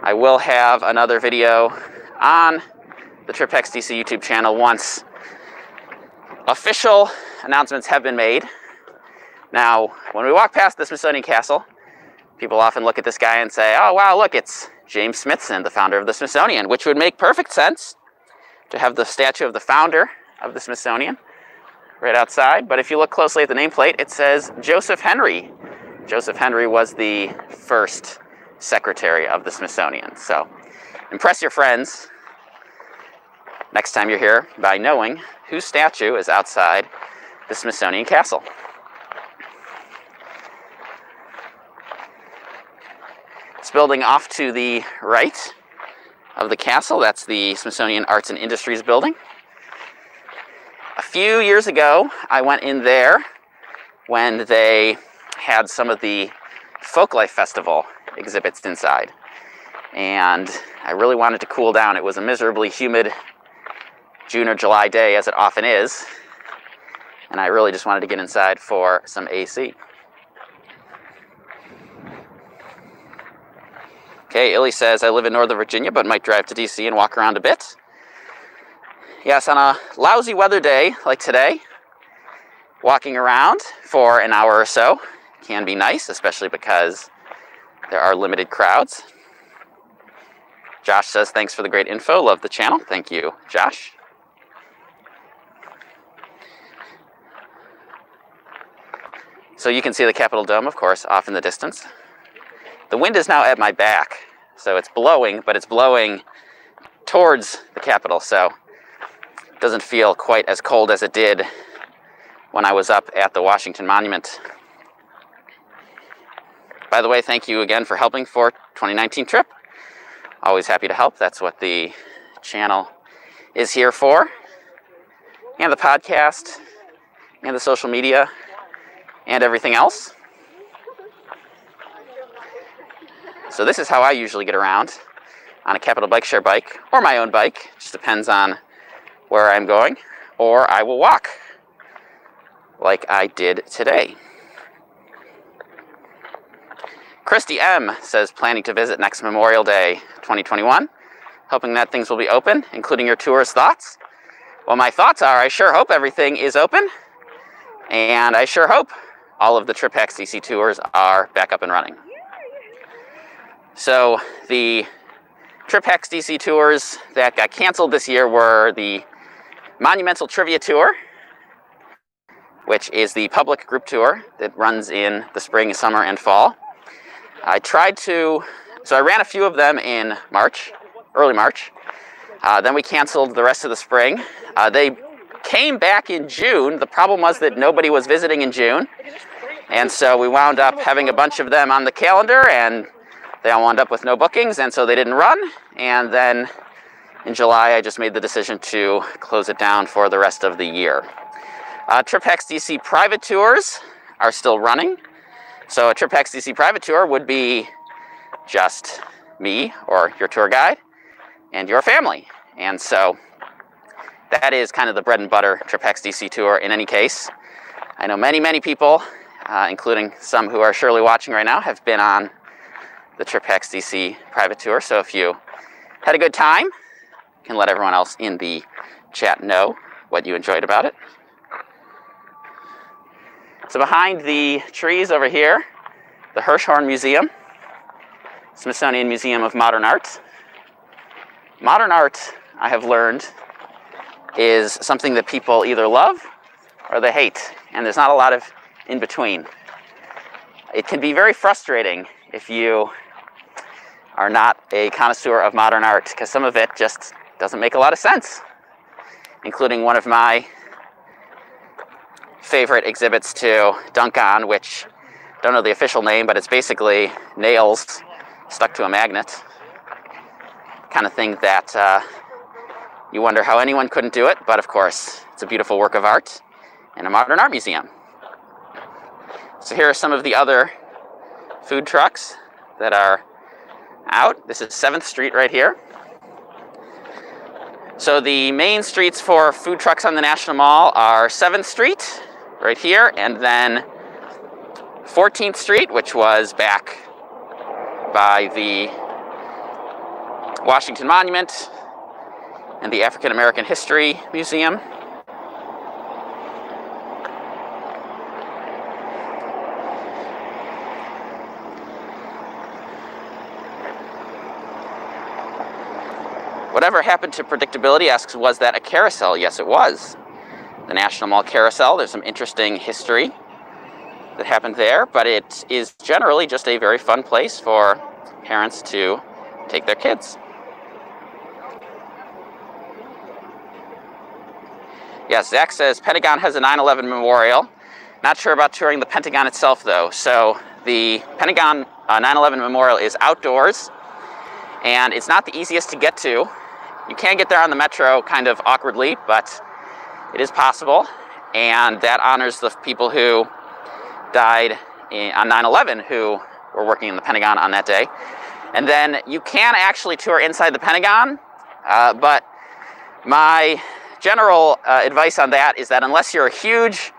I will have another video on the TripX DC YouTube channel once official announcements have been made. Now, when we walk past the Smithsonian Castle, people often look at this guy and say, oh wow, look, it's James Smithson, the founder of the Smithsonian, which would make perfect sense to have the statue of the founder of the Smithsonian right outside. But if you look closely at the nameplate, it says Joseph Henry. Joseph Henry was the first secretary of the Smithsonian. So impress your friends next time you're here by knowing whose statue is outside the Smithsonian Castle. This building off to the right of the castle, that's the Smithsonian Arts and Industries building. A few years ago, I went in there when they had some of the Folklife Festival exhibits inside. And I really wanted to cool down. It was a miserably humid June or July day, as it often is. And I really just wanted to get inside for some AC. Okay, Illy says, I live in Northern Virginia, but might drive to DC and walk around a bit. Yes, on a lousy weather day like today, walking around for an hour or so can be nice, especially because there are limited crowds. Josh says, thanks for the great info. Love the channel. Thank you, Josh. So you can see the Capitol Dome, of course, off in the distance. The wind is now at my back, so it's blowing, but it's blowing towards the Capitol, so it doesn't feel quite as cold as it did when I was up at the Washington Monument. By the way, thank you again for helping for 2019 trip. Always happy to help. That's what the channel is here for. And the podcast, and the social media, and everything else. So this is how I usually get around on a Capital Bike Share bike, or my own bike. Just depends on where I'm going. Or I will walk, like I did today. Christy M. says, planning to visit next Memorial Day 2021. Hoping that things will be open, including your tourist thoughts. Well, my thoughts are, I sure hope everything is open. And I sure hope all of the TripX DC tours are back up and running. So the TripX DC tours that got canceled this year were the Monumental Trivia Tour, which is the public group tour that runs in the spring, summer, and fall. I ran a few of them in March, early March. Then we canceled the rest of the spring. They came back in June. The problem was that nobody was visiting in June. And so we wound up having a bunch of them on the calendar, and they all wound up with no bookings, and so they didn't run. And then in July, I just made the decision to close it down for the rest of the year. TripX DC private tours are still running. So a TripX DC private tour would be just me or your tour guide and your family. And so that is kind of the bread and butter TripX DC tour in any case. I know many, many people, including some who are surely watching right now, have been on the TripX DC private tour. So if you had a good time, you can let everyone else in the chat know what you enjoyed about it. So behind the trees over here the Hirshhorn Museum, Smithsonian Museum of Modern Art. Modern art, I have learned, is something that people either love or they hate, and there's not a lot of in between. It can be very frustrating if you are not a connoisseur of modern art, because some of it just doesn't make a lot of sense, including one of my favorite exhibits to dunk on, which I don't know the official name, but it's basically nails stuck to a magnet. Kind of thing that you wonder how anyone couldn't do it, but of course, it's a beautiful work of art in a modern art museum. So here are some of the other food trucks that are out. This is 7th Street right here. So the main streets for food trucks on the National Mall are 7th Street right here, and then 14th Street, which was back by the Washington Monument and the African American History Museum. Whatever happened to predictability asks, was that a carousel? Yes, it was. The National Mall Carousel, there's some interesting history that happened there, but it is generally just a very fun place for parents to take their kids. Yes, Zach says Pentagon has a 9/11 memorial. Not sure about touring the Pentagon itself, though. So the Pentagon 9/11 memorial is outdoors, and it's not the easiest to get to. You can get there on the metro kind of awkwardly, but it is possible, and that honors the people who died on 9/11 who were working in the Pentagon on that day. And then you can actually tour inside the Pentagon, but my general advice on that is that unless you're a huge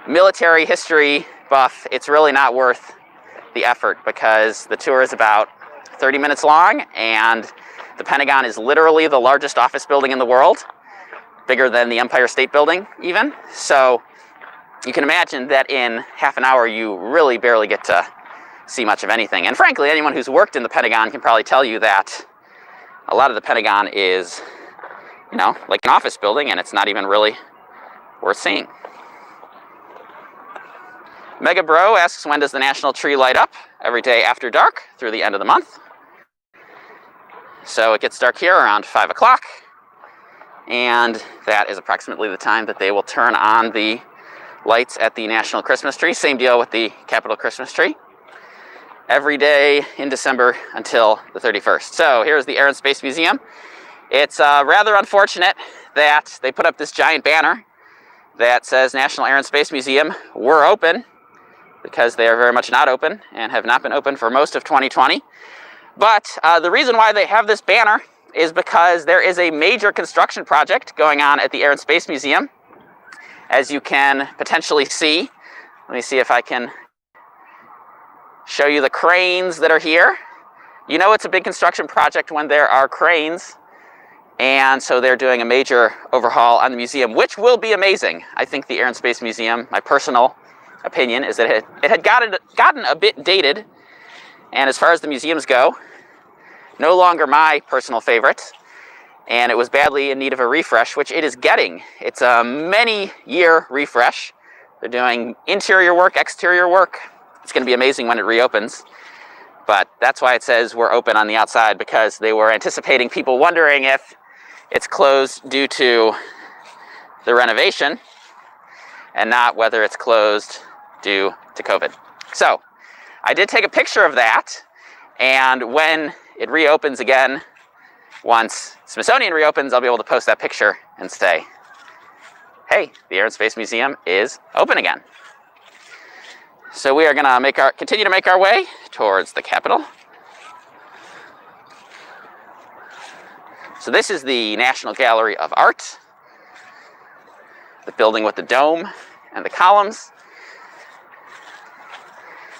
military history buff, it's really not worth the effort, because the tour is about 30 minutes long, and the Pentagon is literally the largest office building in the world, bigger than the Empire State Building even. So you can imagine that in half an hour you really barely get to see much of anything. And frankly, anyone who's worked in the Pentagon can probably tell you that a lot of the Pentagon is, you know, like an office building, and it's not even really worth seeing. Mega Bro asks, when does the national tree light up? Every day after dark through the end of the month. So it gets dark here around 5 o'clock, and that is approximately the time that they will turn on the lights at the National Christmas Tree. Same deal with the Capitol Christmas Tree. Every day in December until the 31st. So here's the Air and Space Museum. It's rather unfortunate that they put up this giant banner that says National Air and Space Museum, we're open, because they are very much not open and have not been open for most of 2020. But the reason why they have this banner is because there is a major construction project going on at the Air and Space Museum, as you can potentially see. Let me see if I can show you the cranes that are here. You know it's a big construction project when there are cranes, and so they're doing a major overhaul on the museum, which will be amazing. I think the Air and Space Museum, my personal opinion, is that it had gotten a bit dated, and as far as the museums go, no longer my personal favorite, and it was badly in need of a refresh, which it is getting. It's a many-year refresh. They're doing interior work, exterior work. It's going to be amazing when it reopens, but that's why it says we're open on the outside, because they were anticipating people wondering if it's closed due to the renovation and not whether it's closed due to COVID. So I did take a picture of that, and when it reopens again, once Smithsonian reopens, I'll be able to post that picture and say, hey, the Air and Space Museum is open again. So we are going to continue to make our way towards the Capitol. So this is the National Gallery of Art, the building with the dome and the columns.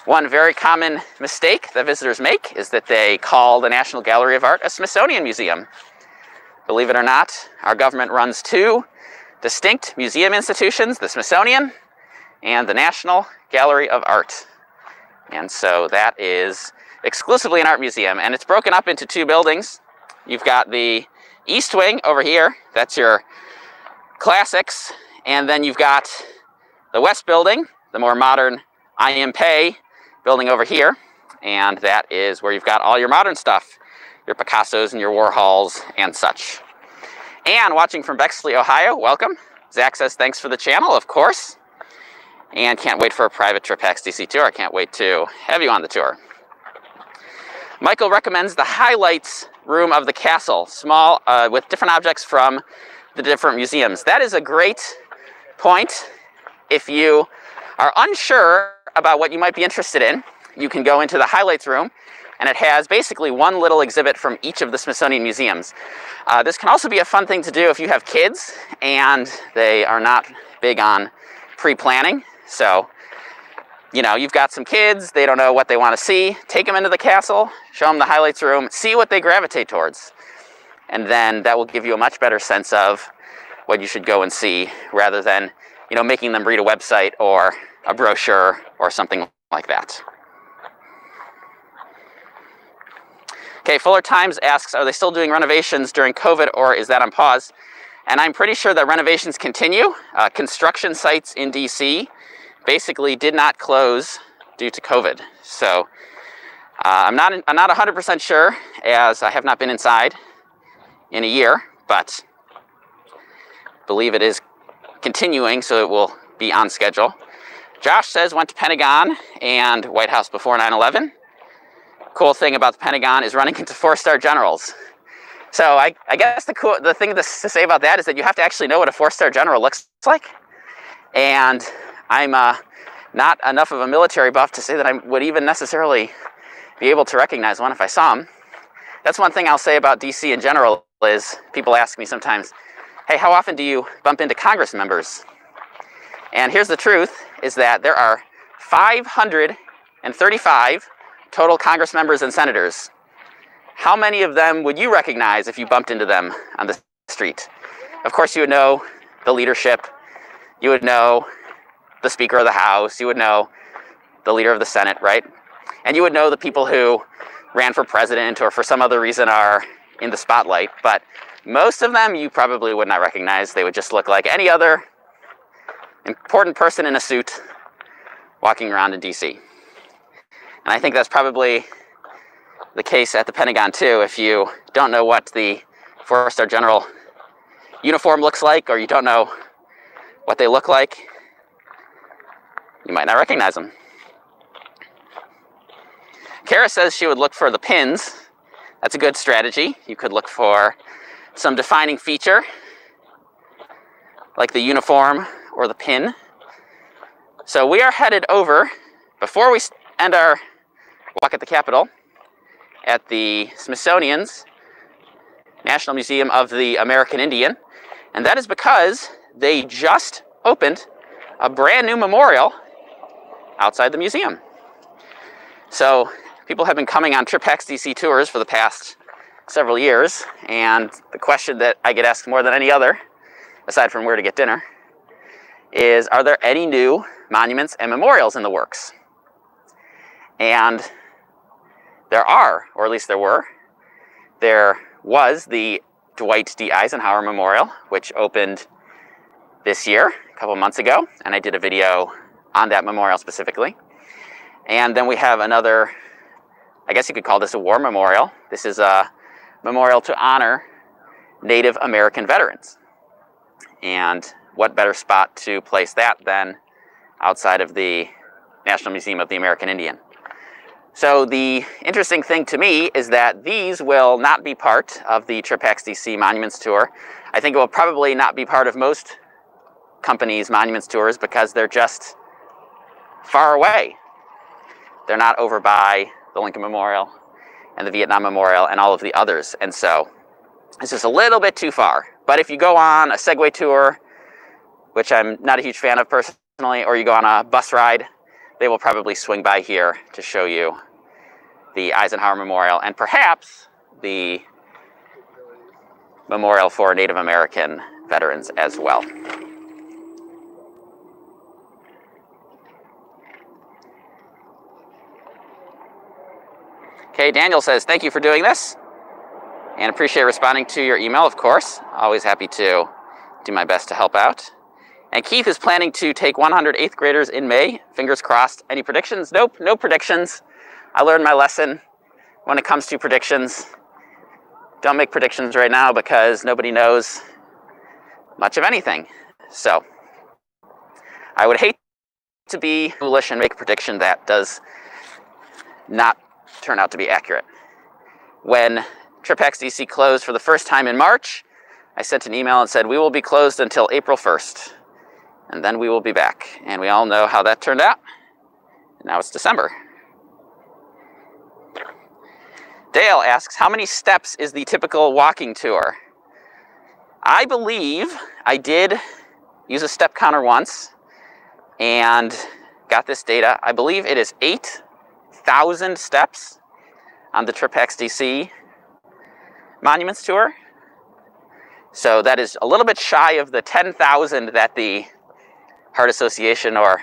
One very common mistake that visitors make is that they call the National Gallery of Art a Smithsonian museum. Believe it or not, our government runs two distinct museum institutions, the Smithsonian and the National Gallery of Art. And so that is exclusively an art museum, and it's broken up into two buildings. You've got the East Wing over here, that's your classics, and then you've got the West Building, the more modern I Am Pei building over here, and that is where you've got all your modern stuff, your Picassos and your Warhols and such. And watching from Bexley, Ohio, welcome. Zach says thanks for the channel, of course, and can't wait for a private trip DC tour. I can't wait to have you on the tour. Michael recommends the highlights room of the castle, small, with different objects from the different museums. That is a great point. If you are unsure about what you might be interested in, you can go into the highlights room, and it has basically one little exhibit from each of the Smithsonian museums. This can also be a fun thing to do if you have kids and they are not big on pre-planning. So, you know, you've got some kids, they don't know what they want to see, take them into the castle, show them the highlights room, see what they gravitate towards. And then that will give you a much better sense of what you should go and see, rather than, you know, making them read a website or a brochure or something like that. Okay, Fuller Times asks, are they still doing renovations during COVID, or is that on pause? And I'm pretty sure that renovations continue. Construction sites in DC basically did not close due to COVID. So I'm not 100% sure, as I have not been inside in a year, but believe it is continuing, so it will be on schedule. Josh says went to Pentagon and White House before 9/11. Cool thing about the Pentagon is running into 4-star generals. So I guess the thing to say about that is that you have to actually know what a 4-star general looks like. And I'm not enough of a military buff to say that I would even necessarily be able to recognize one if I saw him. That's one thing I'll say about DC in general is people ask me sometimes, hey, how often do you bump into Congress members? And here's the truth, is that there are 535 total Congress members and senators. How many of them would you recognize if you bumped into them on the street? Of course, you would know the leadership, you would know the Speaker of the House, you would know the leader of the Senate, right? And you would know the people who ran for president or for some other reason are in the spotlight, but most of them you probably would not recognize. They would just look like any other important person in a suit walking around in DC. And I think that's probably the case at the Pentagon too. If you don't know what the 4-star general uniform looks like, or you don't know what they look like, you might not recognize them. Kara says she would look for the pins. That's a good strategy. You could look for some defining feature, like the uniform or the pin. So we are headed over, before we end our walk at the Capitol, at the Smithsonian's National Museum of the American Indian. And that is because they just opened a brand new memorial outside the museum. So people have been coming on Trip DC tours for the past several years, and the question that I get asked more than any other, aside from where to get dinner, is, are there any new monuments and memorials in the works? And there are, or at least there were. There was the Dwight D. Eisenhower Memorial, which opened this year, a couple months ago, and I did a video on that memorial specifically. And then we have another, I guess you could call this a war memorial. This is a memorial to honor Native American veterans. And what better spot to place that than outside of the National Museum of the American Indian? So the interesting thing to me is that these will not be part of the Trip DC Monuments Tour. I think it will probably not be part of most companies' Monuments Tours because they're just far away. They're not over by the Lincoln Memorial and the Vietnam Memorial and all of the others. And so it's just a little bit too far. But if you go on a Segway tour, which I'm not a huge fan of personally, or you go on a bus ride, they will probably swing by here to show you the Eisenhower Memorial and perhaps the Memorial for Native American veterans as well. Okay, Daniel says, thank you for doing this and appreciate responding to your email, of course. Always happy to do my best to help out. And Keith is planning to take 100 8th graders in May. Fingers crossed. Any predictions? Nope, no predictions. I learned my lesson when it comes to predictions. Don't make predictions right now because nobody knows much of anything. So I would hate to be foolish and make a prediction that does not turn out to be accurate. When TripXDC closed for the first time in March, I sent an email and said, we will be closed until April 1st, and then we will be back. And we all know how that turned out. Now it's December. Dale asks, how many steps is the typical walking tour? I believe I did use a step counter once and got this data. I believe it is 8,000 steps on the TripXDC Monuments Tour. So that is a little bit shy of the 10,000 that the Heart Association or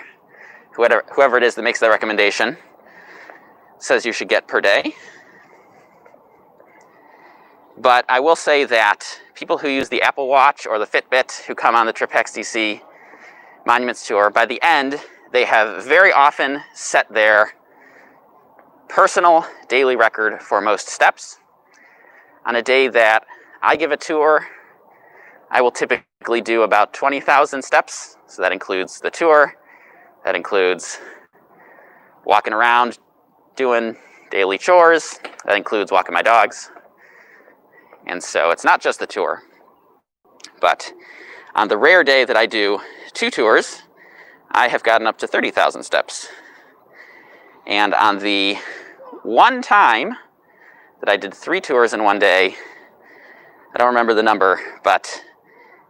whoever it is that makes the recommendation says you should get per day. But I will say that people who use the Apple Watch or the Fitbit who come on the TripXDC Monuments Tour, by the end, they have very often set their personal daily record for most steps. On a day that I give a tour, I will typically do about 20,000 steps. So that includes the tour, that includes walking around, doing daily chores, that includes walking my dogs. And so it's not just the tour. But on the rare day that I do 2 tours, I have gotten up to 30,000 steps. And on the one time that I did 3 tours in one day, I don't remember the number, but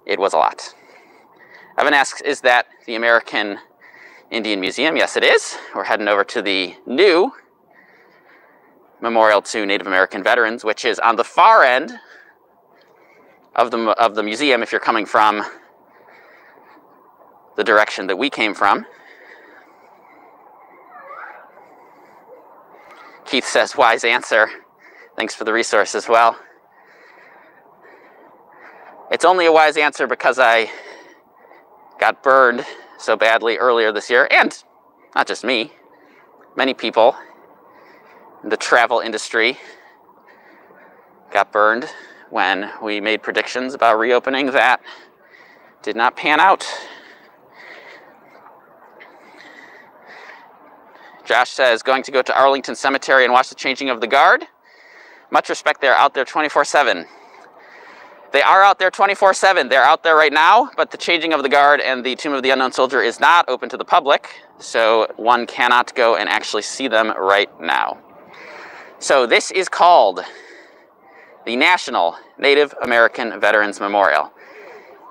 it was a lot. Evan asks, is that the American Indian Museum? Yes, it is. We're heading over to the new Memorial to Native American Veterans, which is on the far end of the museum if you're coming from the direction that we came from. Keith says, wise answer. Thanks for the resource as well. It's only a wise answer because I got burned so badly earlier this year, and not just me, many people in the travel industry got burned when we made predictions about reopening that did not pan out. Josh says, going to go to Arlington Cemetery and watch the changing of the guard. Much respect, they're out there 24/7. They are out there 24/7. They're out there right now, but the changing of the guard and the Tomb of the Unknown Soldier is not open to the public, so one cannot go and actually see them right now. So this is called the National Native American Veterans Memorial.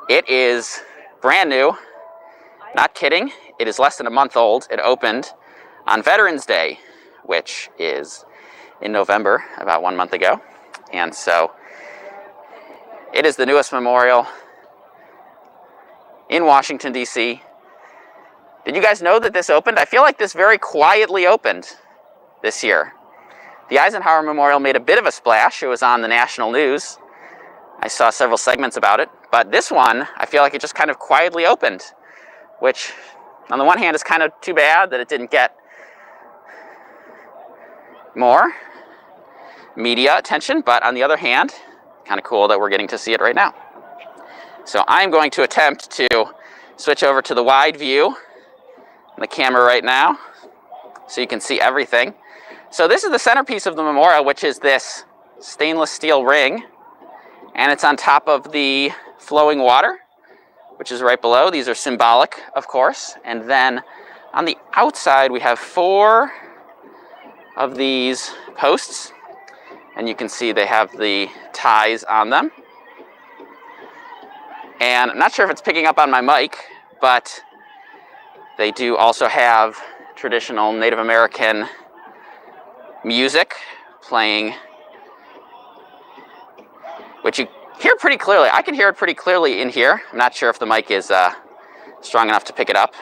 It is brand new, not kidding. It is less than a month old. It opened on Veterans Day, which is in November, about 1 month ago. And so it is the newest memorial in Washington, D.C. Did you guys know that this opened? I feel like this very quietly opened this year. The Eisenhower Memorial made a bit of a splash. It was on the national news. I saw several segments about it. But this one, I feel like it just kind of quietly opened, which on the one hand is kind of too bad that it didn't get more media attention, but on the other hand, kind of cool that we're getting to see it right now. So I'm going to attempt to switch over to the wide view on the camera right now so you can see everything. So this is the centerpiece of the memorial, which is this stainless steel ring, and it's on top of the flowing water, which is right below. These are symbolic, of course. And then on the outside, we have 4 of these posts, and you can see they have the ties on them. And I'm not sure if it's picking up on my mic, but they do also have traditional Native American music playing, which you hear pretty clearly. I can hear it pretty clearly in here. I'm not sure if the mic is strong enough to pick it up.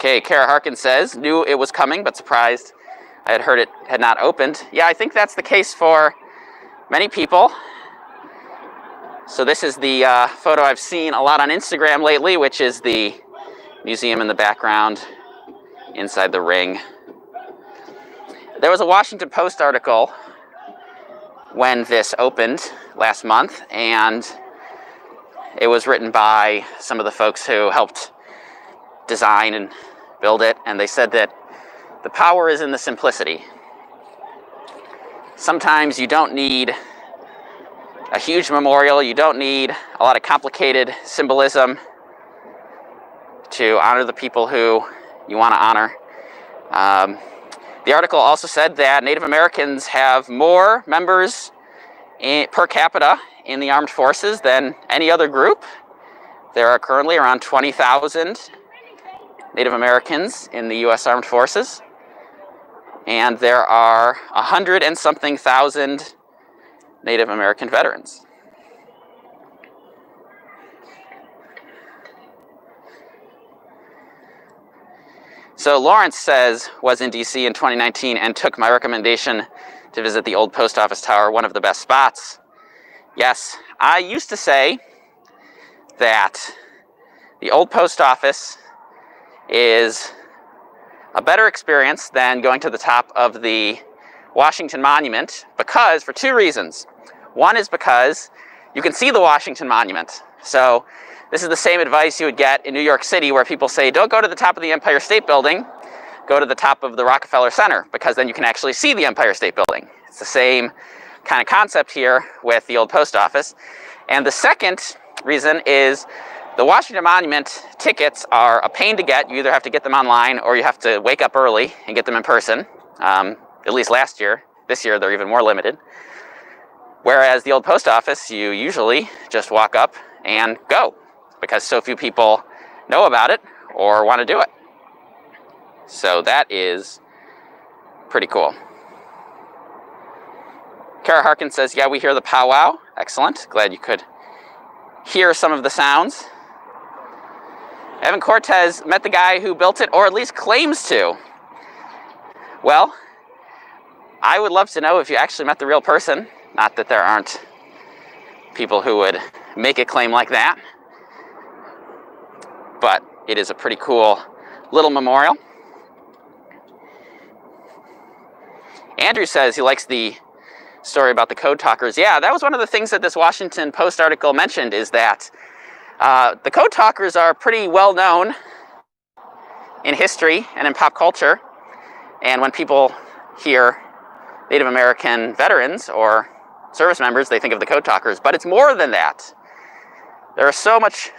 Okay, Kara Harkin says, knew it was coming, but surprised I had heard it had not opened. Yeah, I think that's the case for many people. So this is the photo I've seen a lot on Instagram lately, which is the museum in the background inside the ring. There was a Washington Post article when this opened last month, and it was written by some of the folks who helped design and build it, and they said that the power is in the simplicity. Sometimes you don't need a huge memorial, you don't need a lot of complicated symbolism to honor the people who you want to honor. The article also said that Native Americans have more members per capita in the armed forces than any other group. There are currently around 20,000 Native Americans in the U.S. Armed Forces, and there are 100 and something thousand Native American veterans. So Lawrence says, was in D.C. in 2019 and took my recommendation to visit the old post office tower, one of the best spots. Yes, I used to say that the old post office is a better experience than going to the top of the Washington Monument, because, for two reasons. One is because you can see the Washington Monument. So this is the same advice you would get in New York City, where people say, don't go to the top of the Empire State Building, go to the top of the Rockefeller Center, because then you can actually see the Empire State Building. It's the same kind of concept here with the old post office. And the second reason is the Washington Monument tickets are a pain to get. You either have to get them online or you have to wake up early and get them in person, at least last year. This year they're even more limited. Whereas the old post office, you usually just walk up and go, because so few people know about it or want to do it. So that is pretty cool. Kara Harkin says, yeah, we hear the powwow. Excellent. Glad you could hear some of the sounds. Evan Cortez met the guy who built it, or at least claims to. Well, I would love to know if you actually met the real person. Not that there aren't people who would make a claim like that. But it is a pretty cool little memorial. Andrew says he likes the story about the code talkers. Yeah, that was one of the things that this Washington Post article mentioned, is that the code talkers are pretty well known in history and in pop culture. And when people hear Native American veterans or service members, they think of the code talkers. But it's more than that. There are so much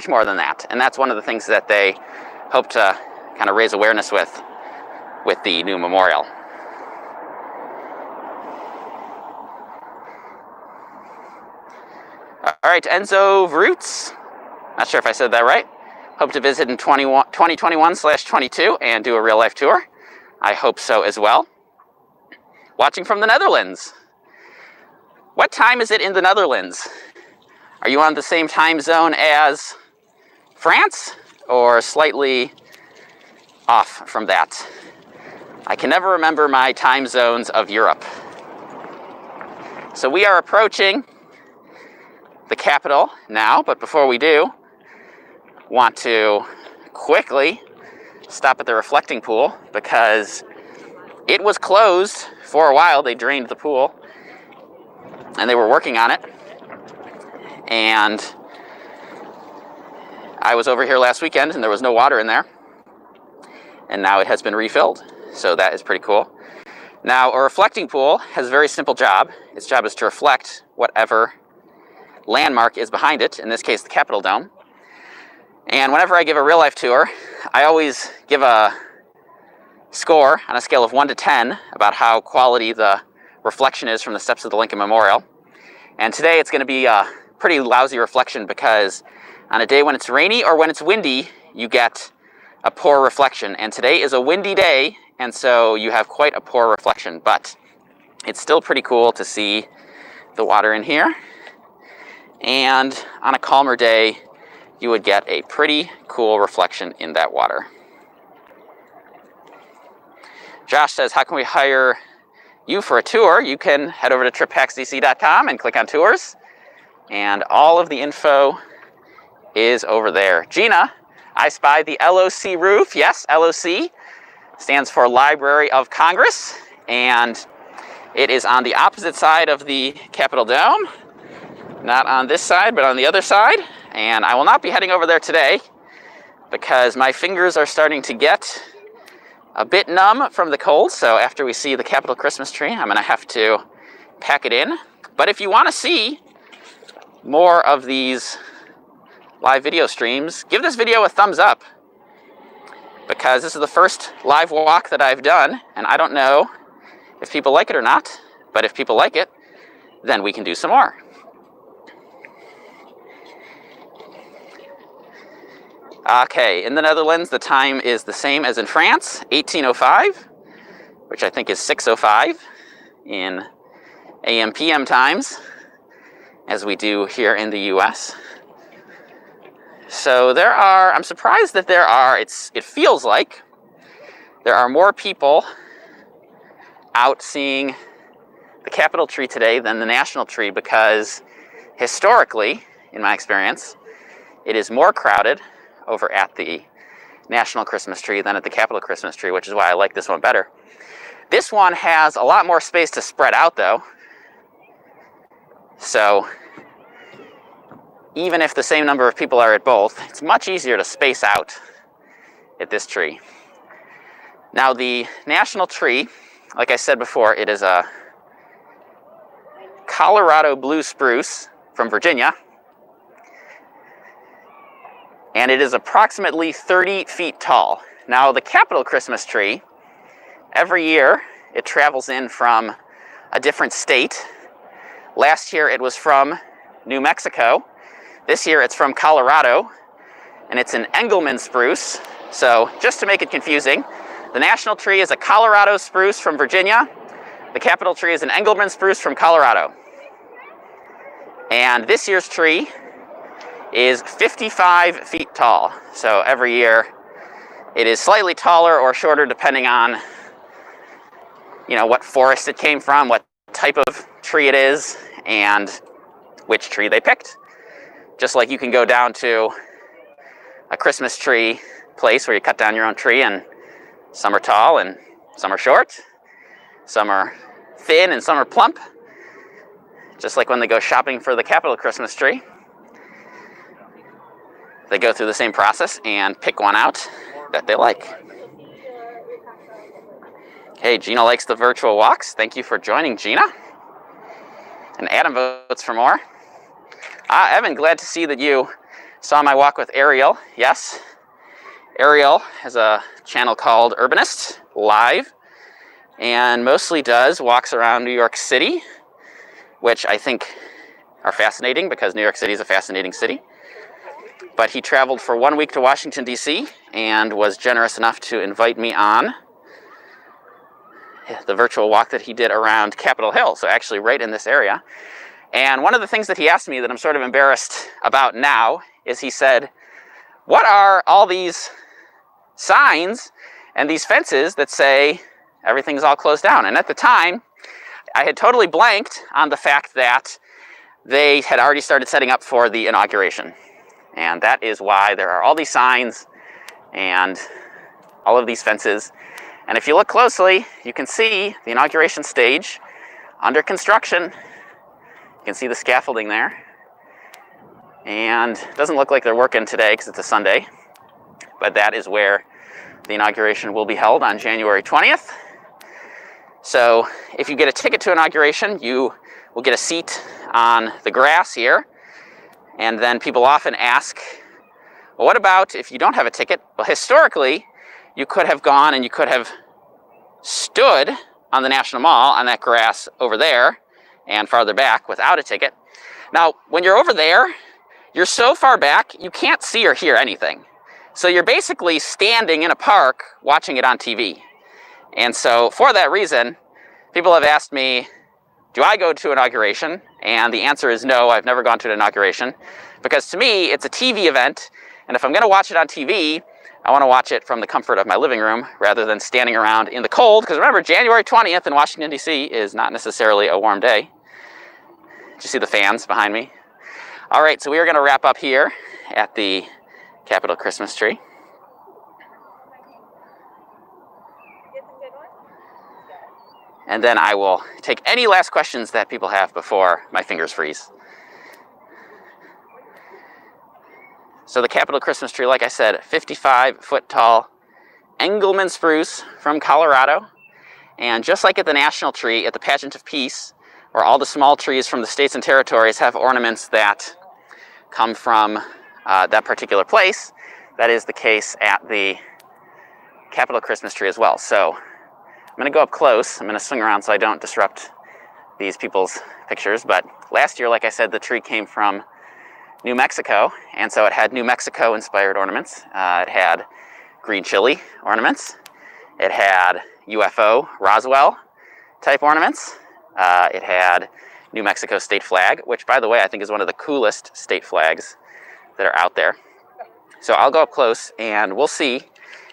more than that. And that's one of the things that they hope to kind of raise awareness with the new memorial. All right, Enzo Vroots. Not sure if I said that right. Hope to visit in 2021/22 and do a real life tour. I hope so as well. Watching from the Netherlands. What time is it in the Netherlands? Are you on the same time zone as France, or slightly off from that? I can never remember my time zones of Europe. So we are approaching the Capitol now, but before we do, want to quickly stop at the reflecting pool, because it was closed for a while. They drained the pool and they were working on it, and I was over here last weekend and there was no water in there, and now it has been refilled, so that is pretty cool. Now, a reflecting pool has a very simple job. Its job is to reflect whatever landmark is behind it, in this case the Capitol Dome. And whenever I give a real life tour, I always give a score on a scale of 1 to 10 about how quality the reflection is from the steps of the Lincoln Memorial. And today it's going to be a pretty lousy reflection, because on a day when it's rainy or when it's windy, you get a poor reflection. And today is a windy day, and so you have quite a poor reflection. But it's still pretty cool to see the water in here. And on a calmer day, you would get a pretty cool reflection in that water. Josh says, how can we hire you for a tour? You can head over to trippacksdc.com and click on tours, and all of the info is over there. Gina, I spy the LOC roof. Yes, LOC stands for Library of Congress, and it is on the opposite side of the Capitol Dome. Not on this side, but on the other side. And I will not be heading over there today because my fingers are starting to get a bit numb from the cold. So after we see the Capitol Christmas tree, I'm going to have to pack it in. But if you want to see more of these live video streams, give this video a thumbs up, because this is the first live walk that I've done, and I don't know if people like it or not, but if people like it, then we can do some more. Okay, in the Netherlands, the time is the same as in France, 18:05, which I think is 6:05 in AM PM times, as we do here in the US. So I'm surprised that it feels like there are more people out seeing the Capitol tree today than the national tree, because historically, in my experience, it is more crowded over at the national Christmas tree than at the Capitol Christmas tree, which is why I like this one better. This one has a lot more space to spread out, though. So even if the same number of people are at both, it's much easier to space out at this tree. Now, the national tree, like I said before, it is a Colorado blue spruce from Virginia, and it is approximately 30 feet tall. Now, the Capitol Christmas tree, every year it travels in from a different state. Last year it was from New Mexico. This year it's from Colorado, and it's an Engelmann spruce. So just to make it confusing, the national tree is a Colorado spruce from Virginia. The Capitol tree is an Engelmann spruce from Colorado. And this year's tree is 55 feet tall. So every year it is slightly taller or shorter depending on, what forest it came from, what type of tree it is, and which tree they picked. Just like you can go down to a Christmas tree place where you cut down your own tree, and some are tall and some are short, some are thin and some are plump. Just like when they go shopping for the Capitol Christmas tree, they go through the same process and pick one out that they like. Hey, Gina likes the virtual walks. Thank you for joining, Gina. And Adam votes for more. Evan, glad to see that you saw my walk with Ariel. Yes, Ariel has a channel called Urbanist Live, and mostly does walks around New York City, which I think are fascinating because New York City is a fascinating city. But he traveled for 1 week to Washington, D.C., and was generous enough to invite me on the virtual walk that he did around Capitol Hill, so actually right in this area. And one of the things that he asked me that I'm sort of embarrassed about now is he said, what are all these signs and these fences that say everything's all closed down? And at the time, I had totally blanked on the fact that they had already started setting up for the inauguration. And that is why there are all these signs and all of these fences. And if you look closely, you can see the inauguration stage under construction. You can see the scaffolding there. And it doesn't look like they're working today because it's a Sunday. But that is where the inauguration will be held on January 20th. So if you get a ticket to inauguration, you will get a seat on the grass here. And then people often ask, well, what about if you don't have a ticket? Well, historically, you could have gone and you could have stood on the National Mall on that grass over there and farther back without a ticket. Now, when you're over there, you're so far back, you can't see or hear anything. So you're basically standing in a park watching it on TV. And so for that reason, people have asked me, do I go to inauguration? And the answer is no, I've never gone to an inauguration. Because to me, it's a TV event, and if I'm going to watch it on TV, I want to watch it from the comfort of my living room rather than standing around in the cold, because remember, January 20th in Washington, D.C. is not necessarily a warm day. Did you see the fans behind me? All right, so we are going to wrap up here at the Capitol Christmas tree. And then I will take any last questions that people have before my fingers freeze. So the Capitol Christmas tree, like I said, 55-foot tall Engelmann spruce from Colorado. And just like at the National Tree, at the Pageant of Peace, where all the small trees from the states and territories have ornaments that come from that particular place, that is the case at the Capitol Christmas tree as well. So I'm going to go up close. I'm going to swing around so I don't disrupt these people's pictures. But last year, like I said, the tree came from New Mexico, and so it had New Mexico-inspired ornaments. It had green chili ornaments. It had UFO Roswell-type ornaments. It had New Mexico state flag, which, by the way, I think is one of the coolest state flags that are out there. So I'll go up close, and we'll see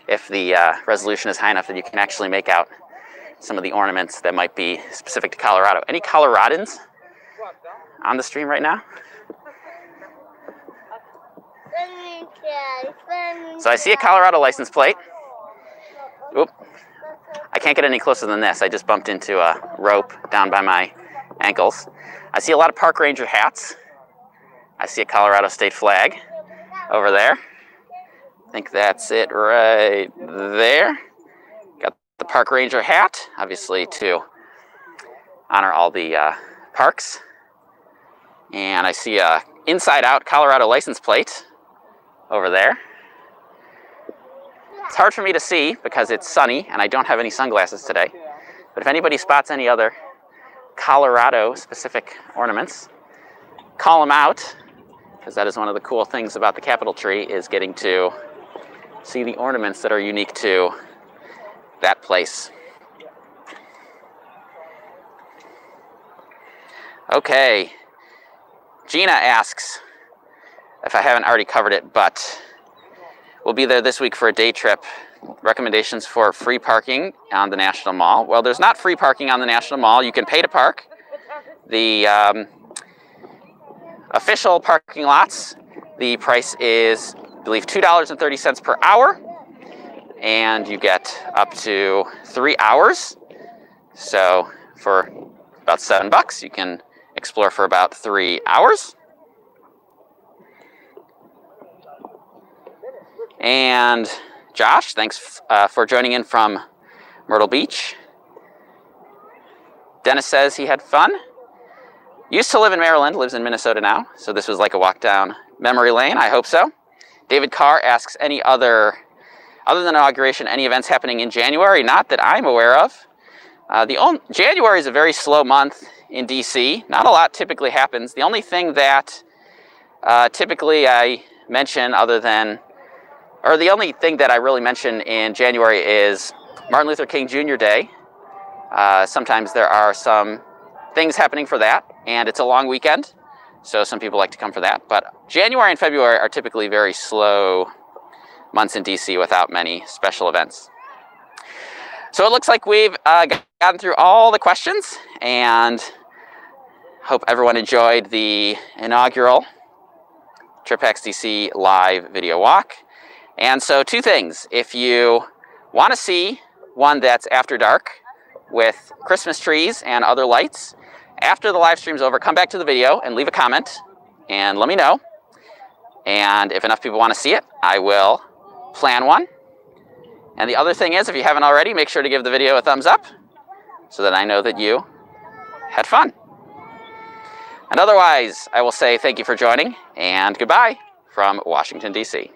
if the resolution is high enough that you can actually make out some of the ornaments that might be specific to Colorado. Any Coloradans on the stream right now? So I see a Colorado license plate. Oop. I can't get any closer than this. I just bumped into a rope down by my ankles. I see a lot of park ranger hats. I see a Colorado state flag over there. I think that's it right there. Got the park ranger hat, obviously to honor all the parks. And I see a inside out Colorado license plate over there. It's hard for me to see because it's sunny and I don't have any sunglasses today. But if anybody spots any other Colorado specific ornaments, call them out, because that is one of the cool things about the Capitol tree, is getting to see the ornaments that are unique to that place. Okay, Gina asks if I haven't already covered it, but we'll be there this week for a day trip. Recommendations for free parking on the National Mall. Well, there's not free parking on the National Mall. You can pay to park. The official parking lots, the price is, I believe, $2.30 per hour, and you get up to 3 hours. So for about $7, you can explore for about 3 hours. And Josh, thanks for joining in from Myrtle Beach. Dennis says he had fun. Used to live in Maryland, lives in Minnesota now, so this was like a walk down memory lane. I hope so. David Carr asks, other than Inauguration, any events happening in January? Not that I'm aware of. January is a very slow month in DC. Not a lot typically happens. The only thing that typically I mention the only thing that I really mention in January is Martin Luther King Jr. Day. Sometimes there are some things happening for that, and it's a long weekend, so some people like to come for that. But January and February are typically very slow months in DC without many special events. So it looks like we've gotten through all the questions, and hope everyone enjoyed the inaugural TripHacks DC live video walk. And so 2 things. If you want to see one that's after dark with Christmas trees and other lights, after the live stream's over, come back to the video and leave a comment and let me know. And if enough people want to see it, I will plan one. And the other thing is, if you haven't already, make sure to give the video a thumbs up so that I know that you had fun. And otherwise, I will say thank you for joining and goodbye from Washington, D.C.